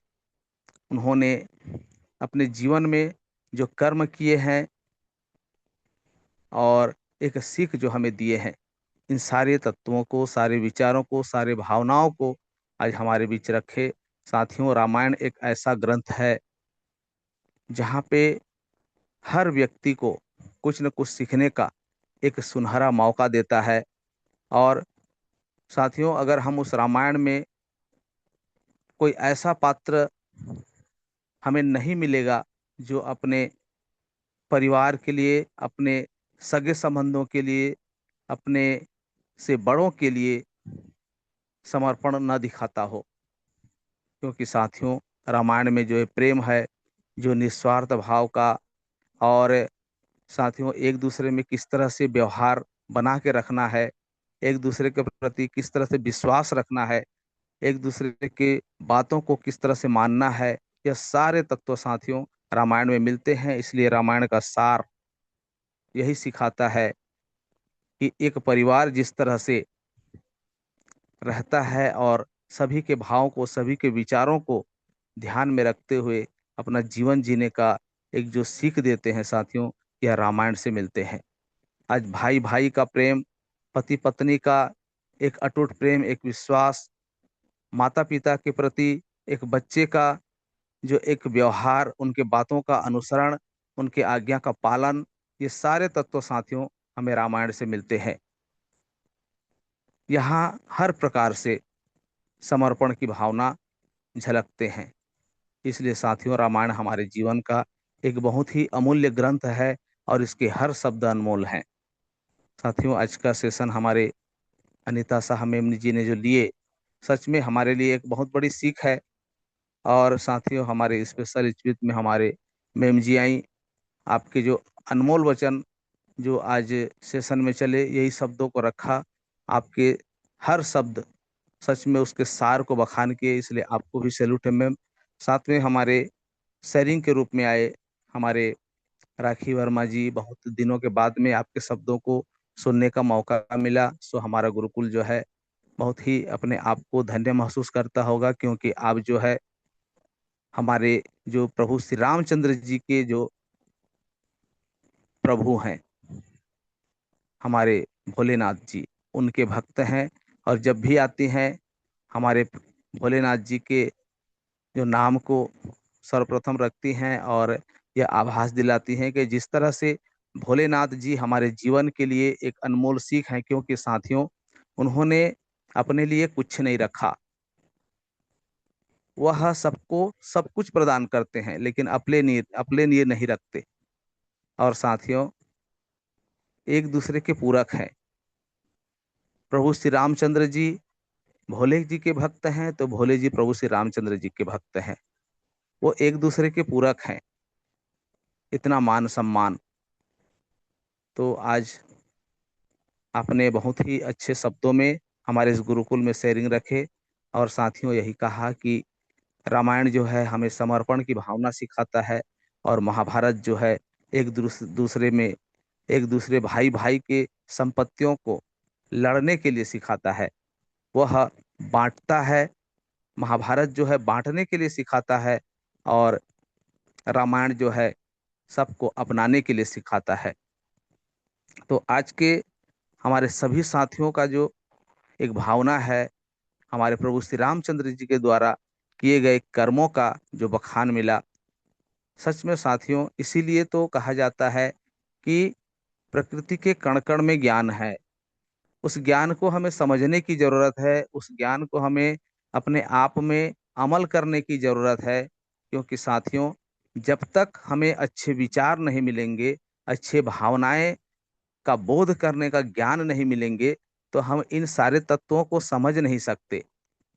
उन्होंने अपने जीवन में जो कर्म किए हैं और एक सीख जो हमें दिए हैं, इन सारे तत्वों को, सारे विचारों को, सारे भावनाओं को आज हमारे बीच रखे। साथियों, रामायण एक ऐसा ग्रंथ है जहाँ पे हर व्यक्ति को कुछ न कुछ सीखने का एक सुनहरा मौका देता है। और साथियों, अगर हम उस रामायण में कोई ऐसा पात्र हमें नहीं मिलेगा जो अपने परिवार के लिए, अपने सगे संबंधों के लिए, अपने से बड़ों के लिए समर्पण न दिखाता हो, क्योंकि साथियों, रामायण में जो है प्रेम है, जो निस्वार्थ भाव का, और साथियों एक दूसरे में किस तरह से व्यवहार बना के रखना है, एक दूसरे के प्रति किस तरह से विश्वास रखना है, एक दूसरे के बातों को किस तरह से मानना है, यह सारे तत्व साथियों रामायण में मिलते हैं। इसलिए रामायण का सार यही सिखाता है कि एक परिवार जिस तरह से रहता है और सभी के भावों को, सभी के विचारों को ध्यान में रखते हुए अपना जीवन जीने का एक जो सीख देते हैं साथियों, यह रामायण से मिलते हैं। आज भाई भाई का प्रेम, पति पत्नी का एक अटूट प्रेम, एक विश्वास, माता पिता के प्रति एक बच्चे का जो एक व्यवहार, उनके बातों का अनुसरण, उनके आज्ञा का पालन, ये सारे तत्व साथियों हमें रामायण से मिलते हैं। यहाँ हर प्रकार से समर्पण की भावना झलकते हैं। इसलिए साथियों, रामायण हमारे जीवन का एक बहुत ही अमूल्य ग्रंथ है और इसके हर शब्द अनमोल हैं। साथियों, आज का सेशन हमारे अनीता शाह मेमनी जी ने जो लिए, सच में हमारे लिए एक बहुत बड़ी सीख है। और साथियों, हमारे स्पेशल स्पीच में हमारे मेम जी आई, आपके जो अनमोल वचन जो आज सेशन में चले, यही शब्दों को रखा, आपके हर शब्द सच में उसके सार को बखान किए, इसलिए आपको भी सैल्यूट है मैम। साथ में हमारे शेयरिंग के रूप में आए हमारे राखी वर्मा जी, बहुत दिनों के बाद में आपके शब्दों को सुनने का मौका मिला, सो हमारा गुरुकुल जो है बहुत ही अपने आप को धन्य महसूस करता होगा, क्योंकि आप जो है हमारे जो प्रभु श्री रामचंद्र जी के जो प्रभु हैं, हमारे भोलेनाथ जी, उनके भक्त हैं। और जब भी आती हैं हमारे भोलेनाथ जी के जो नाम को सर्वप्रथम रखती हैं और यह आभास दिलाती हैं कि जिस तरह से भोलेनाथ जी हमारे जीवन के लिए एक अनमोल सीख है, क्योंकि साथियों उन्होंने अपने लिए कुछ नहीं रखा, वह सबको सब कुछ प्रदान करते हैं, लेकिन अपने लिए नहीं रखते। और साथियों, एक दूसरे के पूरक हैं। प्रभु श्री रामचंद्र जी भोले जी के भक्त हैं, तो भोले जी प्रभु श्री रामचंद्र जी के भक्त हैं। वो एक दूसरे के पूरक हैं। इतना मान सम्मान तो आज आपने बहुत ही अच्छे शब्दों में हमारे इस गुरुकुल में शेयरिंग रखे। और साथियों, यही कहा कि रामायण जो है हमें समर्पण की भावना सिखाता है, और महाभारत जो है एक दूसरे में, एक दूसरे भाई भाई के संपत्तियों को लड़ने के लिए सिखाता है। वह बांटता है, महाभारत जो है बांटने के लिए सिखाता है, और रामायण जो है सबको अपनाने के लिए सिखाता है। तो आज के हमारे सभी साथियों का जो एक भावना है, हमारे प्रभु श्री रामचंद्र जी के द्वारा किए गए कर्मों का जो बखान मिला, सच में साथियों इसीलिए तो कहा जाता है कि प्रकृति के कण कण में ज्ञान है। उस ज्ञान को हमें समझने की जरूरत है, उस ज्ञान को हमें अपने आप में अमल करने की जरूरत है, क्योंकि साथियों जब तक हमें अच्छे विचार नहीं मिलेंगे, अच्छे भावनाएं का बोध करने का ज्ञान नहीं मिलेंगे, तो हम इन सारे तत्वों को समझ नहीं सकते।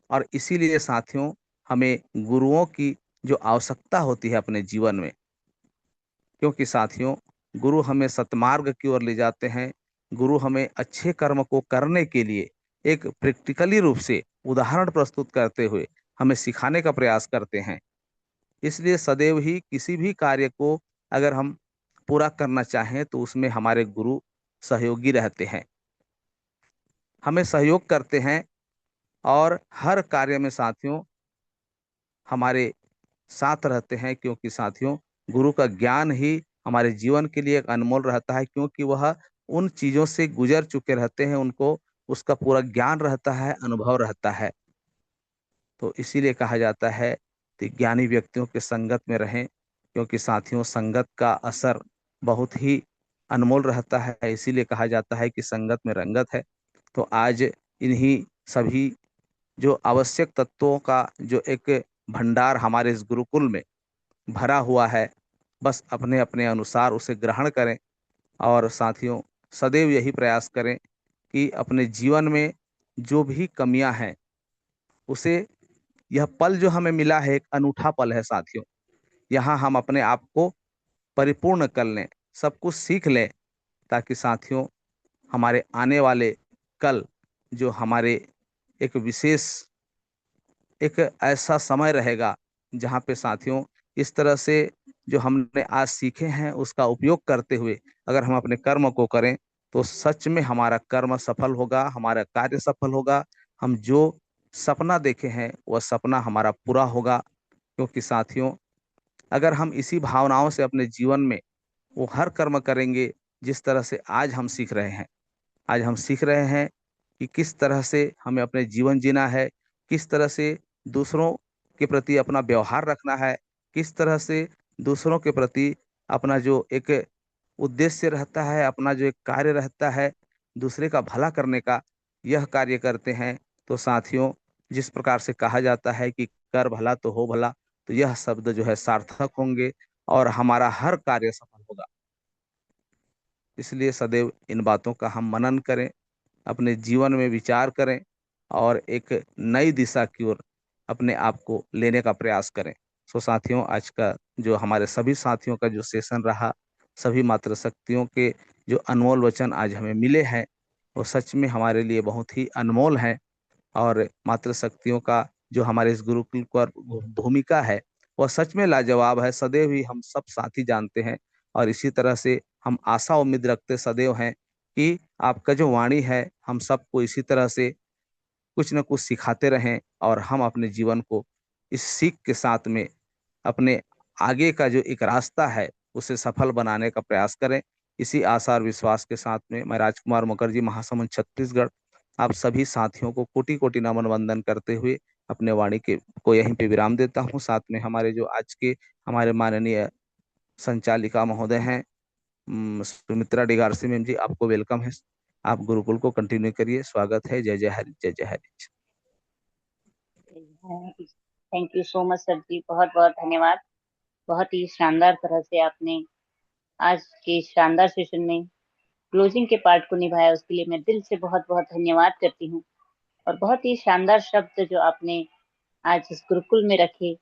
और इसीलिए साथियों हमें गुरुओं की जो आवश्यकता होती है अपने जीवन में, क्योंकि साथियों गुरु हमें सतमार्ग की ओर ले जाते हैं। गुरु हमें अच्छे कर्म को करने के लिए एक प्रैक्टिकली रूप से उदाहरण प्रस्तुत करते हुए हमें सिखाने का प्रयास करते हैं। इसलिए सदैव ही किसी भी कार्य को अगर हम पूरा करना चाहें तो उसमें हमारे गुरु सहयोगी रहते हैं, हमें सहयोग करते हैं, और हर कार्य में साथियों हमारे साथ रहते हैं, क्योंकि साथियों गुरु का ज्ञान ही हमारे जीवन के लिए एक अनमोल रहता है, क्योंकि वह उन चीजों से गुजर चुके रहते हैं, उनको उसका पूरा ज्ञान रहता है, अनुभव रहता है। तो इसीलिए कहा जाता है कि ज्ञानी व्यक्तियों के संगत में रहें, क्योंकि साथियों संगत का असर बहुत ही अनमोल रहता है। इसीलिए कहा जाता है कि संगत में रंगत है। तो आज इन्हीं सभी जो आवश्यक तत्वों का जो एक भंडार हमारे इस गुरुकुल में भरा हुआ है, बस अपने अपने अनुसार उसे ग्रहण करें और साथियों सदैव यही प्रयास करें कि अपने जीवन में जो भी कमियां हैं उसे, यह पल जो हमें मिला है एक अनूठा पल है साथियों, यहाँ हम अपने आप को परिपूर्ण कर लें, सब कुछ सीख लें, ताकि साथियों हमारे आने वाले कल जो हमारे एक विशेष एक ऐसा समय रहेगा जहाँ पे साथियों इस तरह से जो हमने आज सीखे हैं उसका उपयोग करते हुए अगर हम अपने कर्म को करें तो सच में हमारा कर्म सफल होगा, हमारा कार्य सफल होगा। हम जो सपना देखे हैं वह सपना हमारा पूरा होगा। क्योंकि साथियों अगर हम इसी भावनाओं से अपने जीवन में वो हर कर्म करेंगे जिस तरह से आज हम सीख रहे हैं, आज हम सीख रहे हैं कि किस तरह से हमें अपने जीवन जीना है, किस तरह से दूसरों के प्रति अपना व्यवहार रखना है, किस तरह से दूसरों के प्रति अपना जो एक उद्देश्य रहता है, अपना जो एक कार्य रहता है दूसरे का भला करने का, यह कार्य करते हैं। तो साथियों जिस प्रकार से कहा जाता है कि कर भला तो हो भला, तो यह शब्द जो है सार्थक होंगे और हमारा हर कार्य सफल होगा। इसलिए सदैव इन बातों का हम मनन करें, अपने जीवन में विचार करें और एक नई दिशा की ओर अपने आप को लेने का प्रयास करें। सो साथियों आज का जो हमारे सभी साथियों का जो सेशन रहा, सभी मातृशक्तियों के जो अनमोल वचन आज हमें मिले हैं वो सच में हमारे लिए बहुत ही अनमोल हैं। और मातृशक्तियों का जो हमारे इस गुरुकुल पर भूमिका है वह सच में लाजवाब है, सदैव ही हम सब साथी जानते हैं। और इसी तरह से हम आशा उम्मीद रखते सदैव हैं कि आपका जो वाणी है हम सबको इसी तरह से कुछ न कुछ सिखाते रहें और हम अपने जीवन को इस सीख के साथ में अपने आगे का जो एक रास्ता है उसे सफल बनाने का प्रयास करें। इसी आशा और विश्वास के साथ में मैं राजकुमार मुखर्जी, महासमुंद छत्तीसगढ़, आप सभी साथियों को कोटि कोटि नमन वंदन करते हुए अपने वाणी के को यहीं पे विराम देता हूँ। साथ में हमारे जो आज के हमारे माननीय संचालिका महोदय हैं सुमित्रा डिगारसी मैम जी, आपको वेलकम है। आप गुरुकुल को कंटिन्यू करिए। स्वागत है। जय जय हरि, जय जय Hari. Thank you so much sir ji, बहुत बहुत धन्यवाद। बहुत ही शानदार तरह से आपने आज के शानदार सेशन में क्लोजिंग के पार्ट को निभाया, उसके लिए मैं दिल से बहुत बहुत धन्यवाद करती हूँ। और बहुत ही शानदार शब्द जो आपने आज इस गुरुकुल में रखे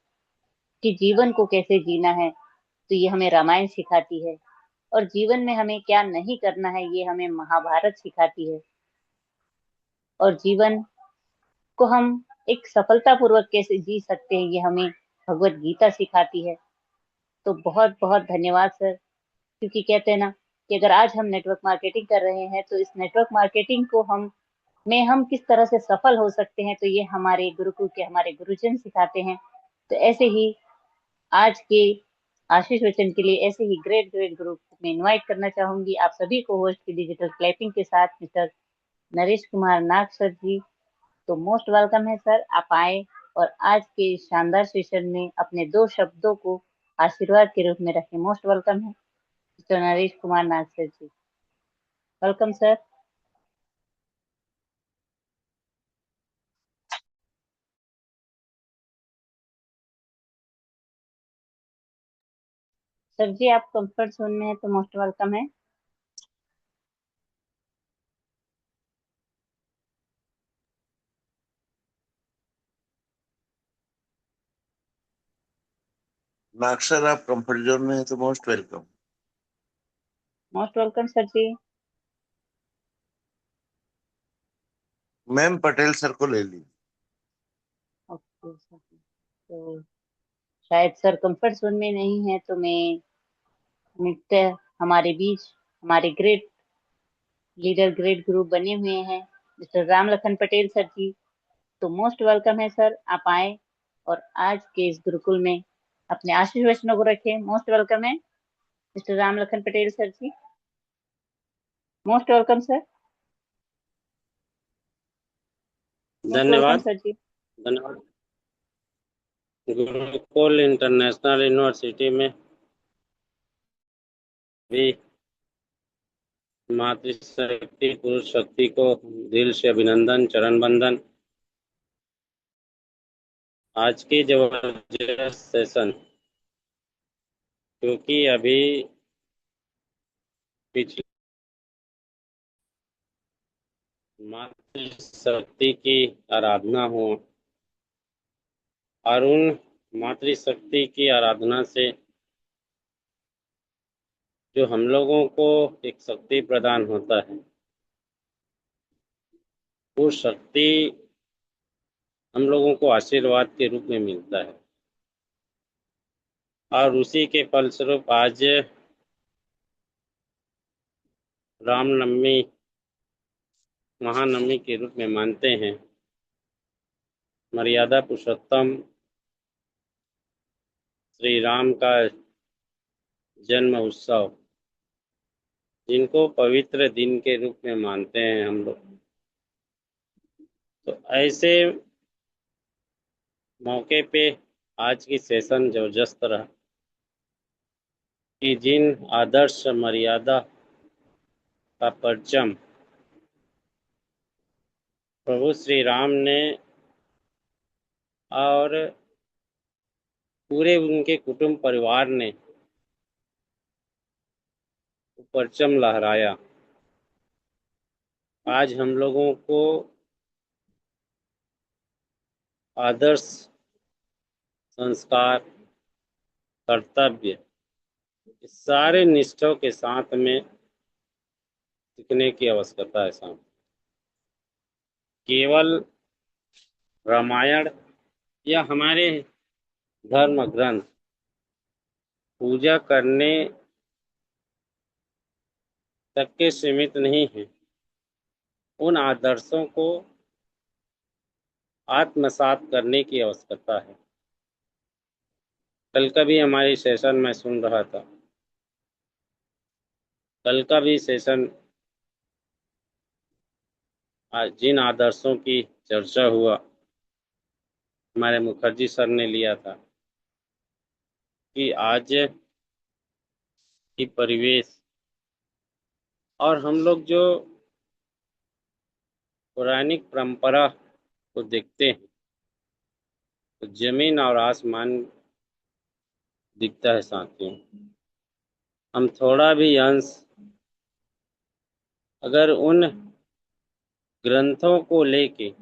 कि जीवन को कैसे जीना है, तो ये हमें रामायण सिखाती है और जीवन में हमें क्या नहीं करना है ये हमें महाभारत सिखाती है। और जीवन को हम एक सफलता पूर्वक कैसे जी सकते हैं ये हमें भगवत गीता सिखाती है। तो बहुत बहुत धन्यवाद सर। क्योंकि कहते हैं ना कि अगर आज हम नेटवर्क मार्केटिंग कर रहे हैं तो इस नेटवर्क मार्केटिंग को हम किस तरह से सफल हो सकते हैं, तो ये हमारे गुरुकुल के हमारे गुरुजन सिखाते हैं। तो ऐसे ही आज के आशीष वचन के लिए ऐसे ही ग्रेट ग्रेट ग्रुप में इनवाइट करना चाहूंगी आप सभी को होस्ट की डिजिटल क्लैपिंग के साथ मिस्टर नरेश कुमार नाग सर जी। तो मोस्ट वेलकम है सर, आप आए और आज के शानदार सेशन में अपने 2 शब्दों को आशीर्वाद के रूप में रखें। मोस्ट वेलकम है मिस्टर नरेश कुमार नाग सर जी, वेलकम सर। सर जी आप कंफर्ट जोन में है तो मोस्ट वेलकम है। अक्सर आप कंफर्ट जोन में है तो most welcome. Most welcome sir ji. Ma'am Patel sir को ले ली। ओके सर, तो शायद सर कंफर्ट जोन में नहीं है, तो मैं मिलते हमारे बीच हमारे ग्रेट लीडर ग्रेट ग्रुप बने हुए हैं मिस्टर राम लखन पटेल सर जी। तो मोस्ट वेलकम है सर, आप आए और आज के इस गुरुकुल में अपने आशीष वचनों को रखें। मोस्ट वेलकम है mister Ram Lakhan Patel sir ji, most welcome sir. Most welcome धन्यवाद। सर जी। धन्यवाद। गुरुकुल इंटरनेशनल यूनिवर्सिटी में भी मातृशक्ति पुरुष शक्ति को दिल से अभिनंदन, चरण बंदन। आज की जबरदस्त सेशन, क्योंकि अभी पिछले मातृशक्ति की आराधना हो और उन मातृशक्ति की आराधना से जो हम लोगों को एक शक्ति प्रदान होता है, वो शक्ति हम लोगों को आशीर्वाद के रूप में मिलता है। और उसी के फलस्वरूप आज रामनवमी महानवमी के रूप में मानते हैं। मर्यादा पुरुषोत्तम श्री राम का जन्म उत्सव, जिनको पवित्र दिन के रूप में मानते हैं हम लोग। तो ऐसे मौके पे आज की सेशन जबरदस्त रहा कि जिन आदर्श मर्यादा का परचम प्रभु श्री राम ने और पूरे उनके कुटुंब परिवार ने परचम लहराया, आज हम लोगों को आदर्श संस्कार कर्तव्य इस सारे निष्ठों के साथ में सीखने की आवश्यकता है। साहब, केवल रामायण या हमारे धर्म ग्रंथ पूजा करने तक के सीमित नहीं है। उन आदर्शों को आत्मसात करने की आवश्यकता है। कल का भी हमारी सेशन में सुन रहा था, कल का भी सेशन आज जिन आदर्शों की चर्चा हुआ, हमारे मुखर्जी सर ने लिया था कि आज की परिवेश और हम लोग जो पौराणिक परंपरा को देखते हैं तो जमीन और आसमान दिखता है। साथियों, हम थोड़ा भी अंश अगर उन ग्रंथों को लेके,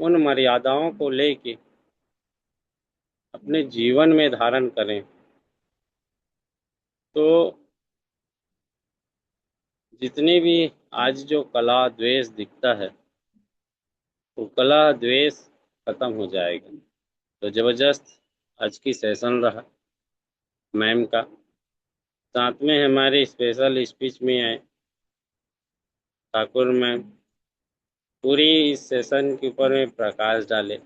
उन मर्यादाओं को लेके अपने जीवन में धारण करें तो जितनी भी आज जो कला द्वेष दिखता है वो कला द्वेष खत्म हो जाएगा। तो जबरदस्त आज की सेशन रहा मैम का। साथ में हमारे स्पेशल स्पीच में आए ठाकुर मैम, पूरी इस सेशन के ऊपर में प्रकाश डाले।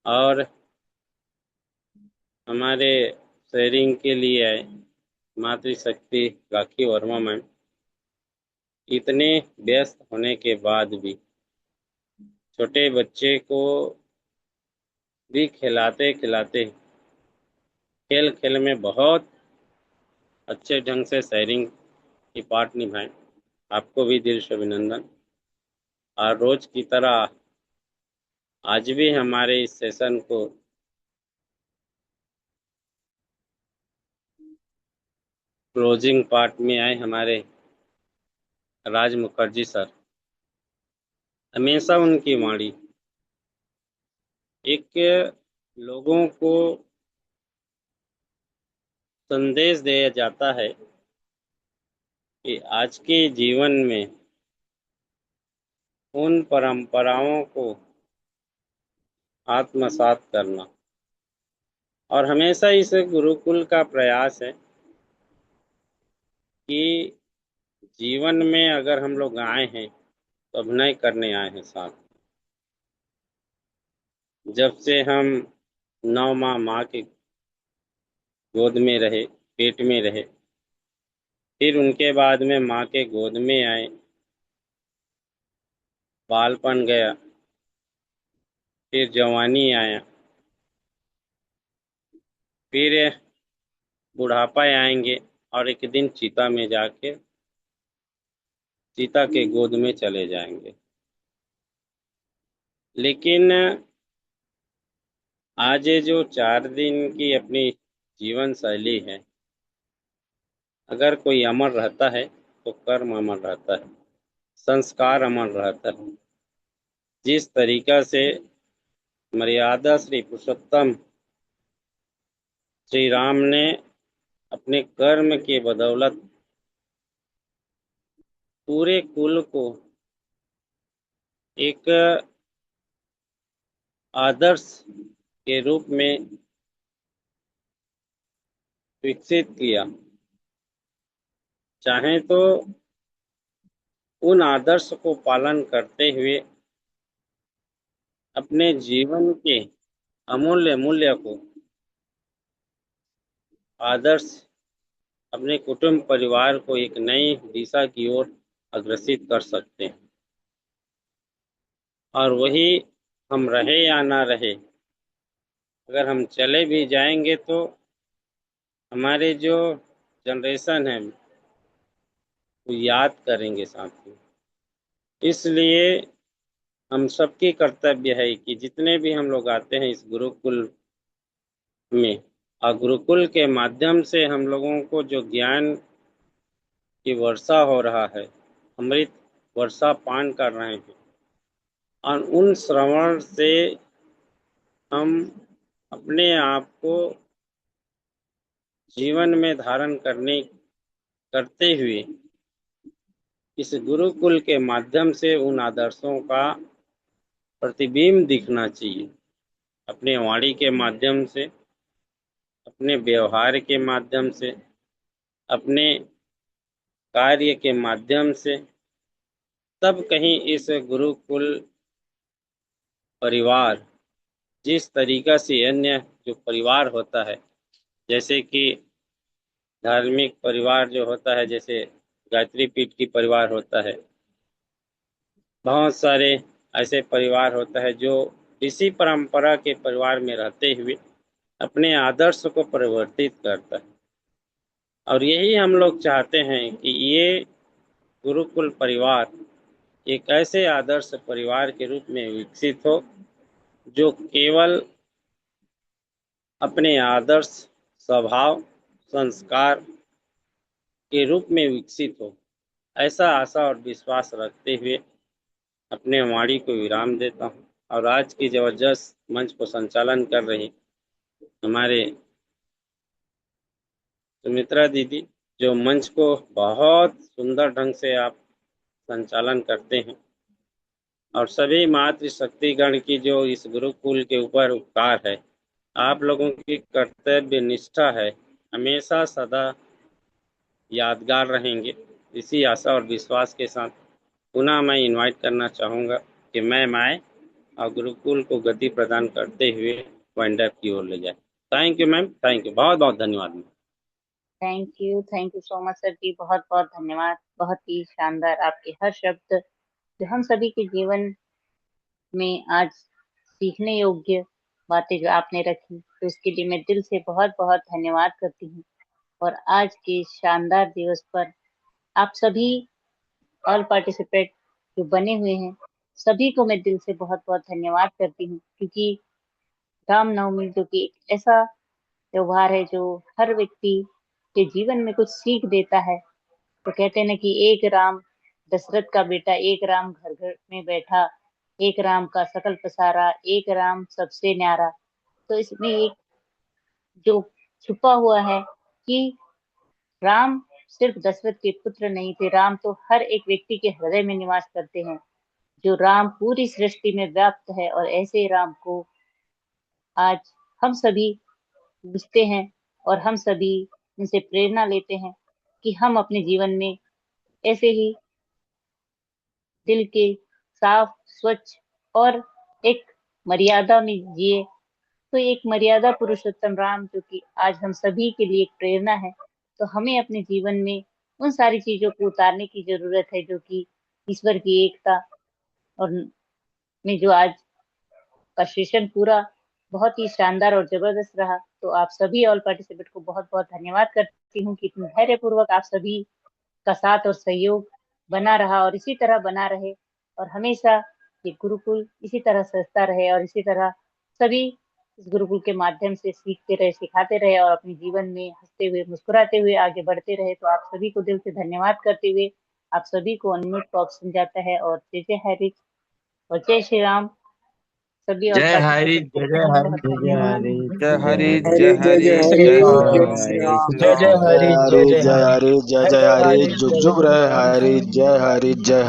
और हमारे शेयरिंग के लिए आए मातृशक्ति राखी वर्मा मैम। इतने व्यस्त होने के बाद भी छोटे बच्चे को भी खिलाते खिलाते खेल खेल में बहुत अच्छे ढंग से शेयरिंग की पार्ट निभाएं। आपको भी दिल से अभिनंदन। और रोज की तरह आज भी हमारे इस सेशन को क्लोजिंग पार्ट में आए हमारे राज मुखर्जी सर। हमेशा उनकी वाणी एक लोगों को संदेश दिया जाता है कि आज के जीवन में उन परंपराओं को आत्मसात करना। और हमेशा इस गुरुकुल का प्रयास है कि जीवन में अगर हम लोग आए हैं तो अभिनय करने आए हैं। साथ जब से हम 9 माह माँ के गोद में रहे, पेट में रहे, फिर उनके बाद में माँ के गोद में आए, बालपन गया, फिर जवानी आया, फिर बुढ़ापा आएंगे और एक दिन चिता में जाके सीता के गोद में चले जाएंगे। लेकिन आज ये जो 4 दिन की अपनी जीवन शैली है, अगर कोई अमर रहता है तो कर्म अमर रहता है, संस्कार अमर रहता है। जिस तरीका से मर्यादा श्री पुरुषोत्तम श्री राम ने अपने कर्म के बदौलत पूरे कुल को एक आदर्श के रूप में विकसित किया, चाहे तो उन आदर्श को पालन करते हुए अपने जीवन के अमूल्य मूल्य को आदर्श अपने कुटुंब परिवार को एक नई दिशा की ओर अग्रसित कर सकते हैं। और वही हम रहे या ना रहे, अगर हम चले भी जाएंगे तो हमारे जो जनरेशन है वो याद करेंगे साथ में। इसलिए हम सबकी कर्तव्य है कि जितने भी हम लोग आते हैं इस गुरुकुल में, और गुरुकुल के माध्यम से हम लोगों को जो ज्ञान की वर्षा हो रहा है, अमृत वर्षा पान कर रहे हैं, और उन श्रवण से हम अपने आप को जीवन में धारण करते हुए इस गुरुकुल के माध्यम से उन आदर्शों का प्रतिबिंब दिखना चाहिए, अपने वाणी के माध्यम से, अपने व्यवहार के माध्यम से, अपने कार्य के माध्यम से। तब कहीं इस गुरुकुल परिवार जिस तरीका से अन्य जो परिवार होता है, जैसे कि धार्मिक परिवार जो होता है, जैसे गायत्री पीठ की परिवार होता है, बहुत सारे ऐसे परिवार होता है जो इसी परंपरा के परिवार में रहते हुए अपने आदर्श को परिवर्तित करता है। और यही हम लोग चाहते हैं कि ये गुरुकुल परिवार एक ऐसे आदर्श परिवार के रूप में विकसित हो जो केवल अपने आदर्श स्वभाव संस्कार के रूप में विकसित हो, ऐसा आशा और विश्वास रखते हुए अपने वाणी को विराम देता हूँ। और आज की जबरदस्त मंच को संचालन कर रही हमारे सुमित्रा दीदी, जो मंच को बहुत सुंदर ढंग से आप संचालन करते हैं, और सभी मातृशक्तिगण की जो इस गुरुकुल के ऊपर उपकार है, आप लोगों की कर्तव्य निष्ठा है, हमेशा सदा यादगार रहेंगे। इसी आशा और विश्वास के साथ पुनः मैं इनवाइट करना चाहूँगा कि मैम आए और गुरुकुल को गति प्रदान करते हुए वाइंड अप की ओर ले जाए। Thank you ma'am, thank you, बहुत बहुत धन्यवाद ma'am. Thank you so much sir ji, बहुत बहुत धन्यवाद। बहुत ही शानदार आपके हर शब्द जो हम सभी के जीवन में आज सीखने योग्य बातें जो आपने रखी, तो इसके लिए मैं दिल से बहुत बहुत धन्यवाद करती हूँ। और आज के शानदार दिवस पर आप सभी ऑल पार्टिसिपेट जो बने हुए हैं, सभी को मैं दिल से बहुत बहुत धन्यवाद करती हूँ, क्योंकि रामनवमी जो कि एक ऐसा त्योहार है जो हर व्यक्ति के जीवन में कुछ सीख देता है। तो कहते हैं ना कि एक राम दशरथ का बेटा, एक राम घर घर में बैठा, एक राम का सकल पसारा, एक राम सबसे न्यारा। तो इसमें एक जो छुपा हुआ है कि राम सिर्फ दशरथ के पुत्र नहीं थे, राम तो हर एक व्यक्ति के हृदय में निवास करते हैं। जो राम पूरी सृष्टि में व्याप्त है, और ऐसे राम को आज हम सभी पूजते हैं और हम सभी उनसे प्रेरणा लेते हैं कि हम अपने जीवन में ऐसे ही दिल के साफ स्वच्छ और एक मर्यादा में जिए। तो एक मर्यादा पुरुषोत्तम राम जो कि आज हम सभी के लिए एक प्रेरणा है, तो हमें अपने जीवन में उन सारी चीजों को उतारने की जरूरत है जो कि ईश्वर की एकता और में जो आज का सेशन पूरा बहुत ही शानदार और जबरदस्त रहा। तो आप सभी ऑल पार्टिसिपेंट को बहुत बहुत धन्यवाद करती हूँ कि इतने धैर्यपूर्वक आप सभी का साथ और सहयोग बना रहा और इसी तरह बना रहे और हमेशा ये गुरुकुल इसी तरह सजता रहे और इसी तरह सभी इस गुरुकुल के माध्यम से सीखते रहे, सिखाते रहे और अपने जीवन में हंसते हुए, मुस्कुराते हुए आगे बढ़ते रहे। तो आप सभी को दिल से धन्यवाद करते हुए आप सभी को अनम्यूट का ऑप्शन जाता है और जय हरि और जय श्री राम। सभी और जय हरि पार्टिसिपेंट को जय बहुत हरि बहुत जय धन्यवाद। हरि जय हरि हरि जय जय हरि जय जय हरि जय श्री श्री राम राम जय जय श्री जय जय राम। हरि हरि जय जय जय हरि हरि जय जय जय जय हरि हरि जुग जय जुग जय रहे हरि हरि जय हरि जय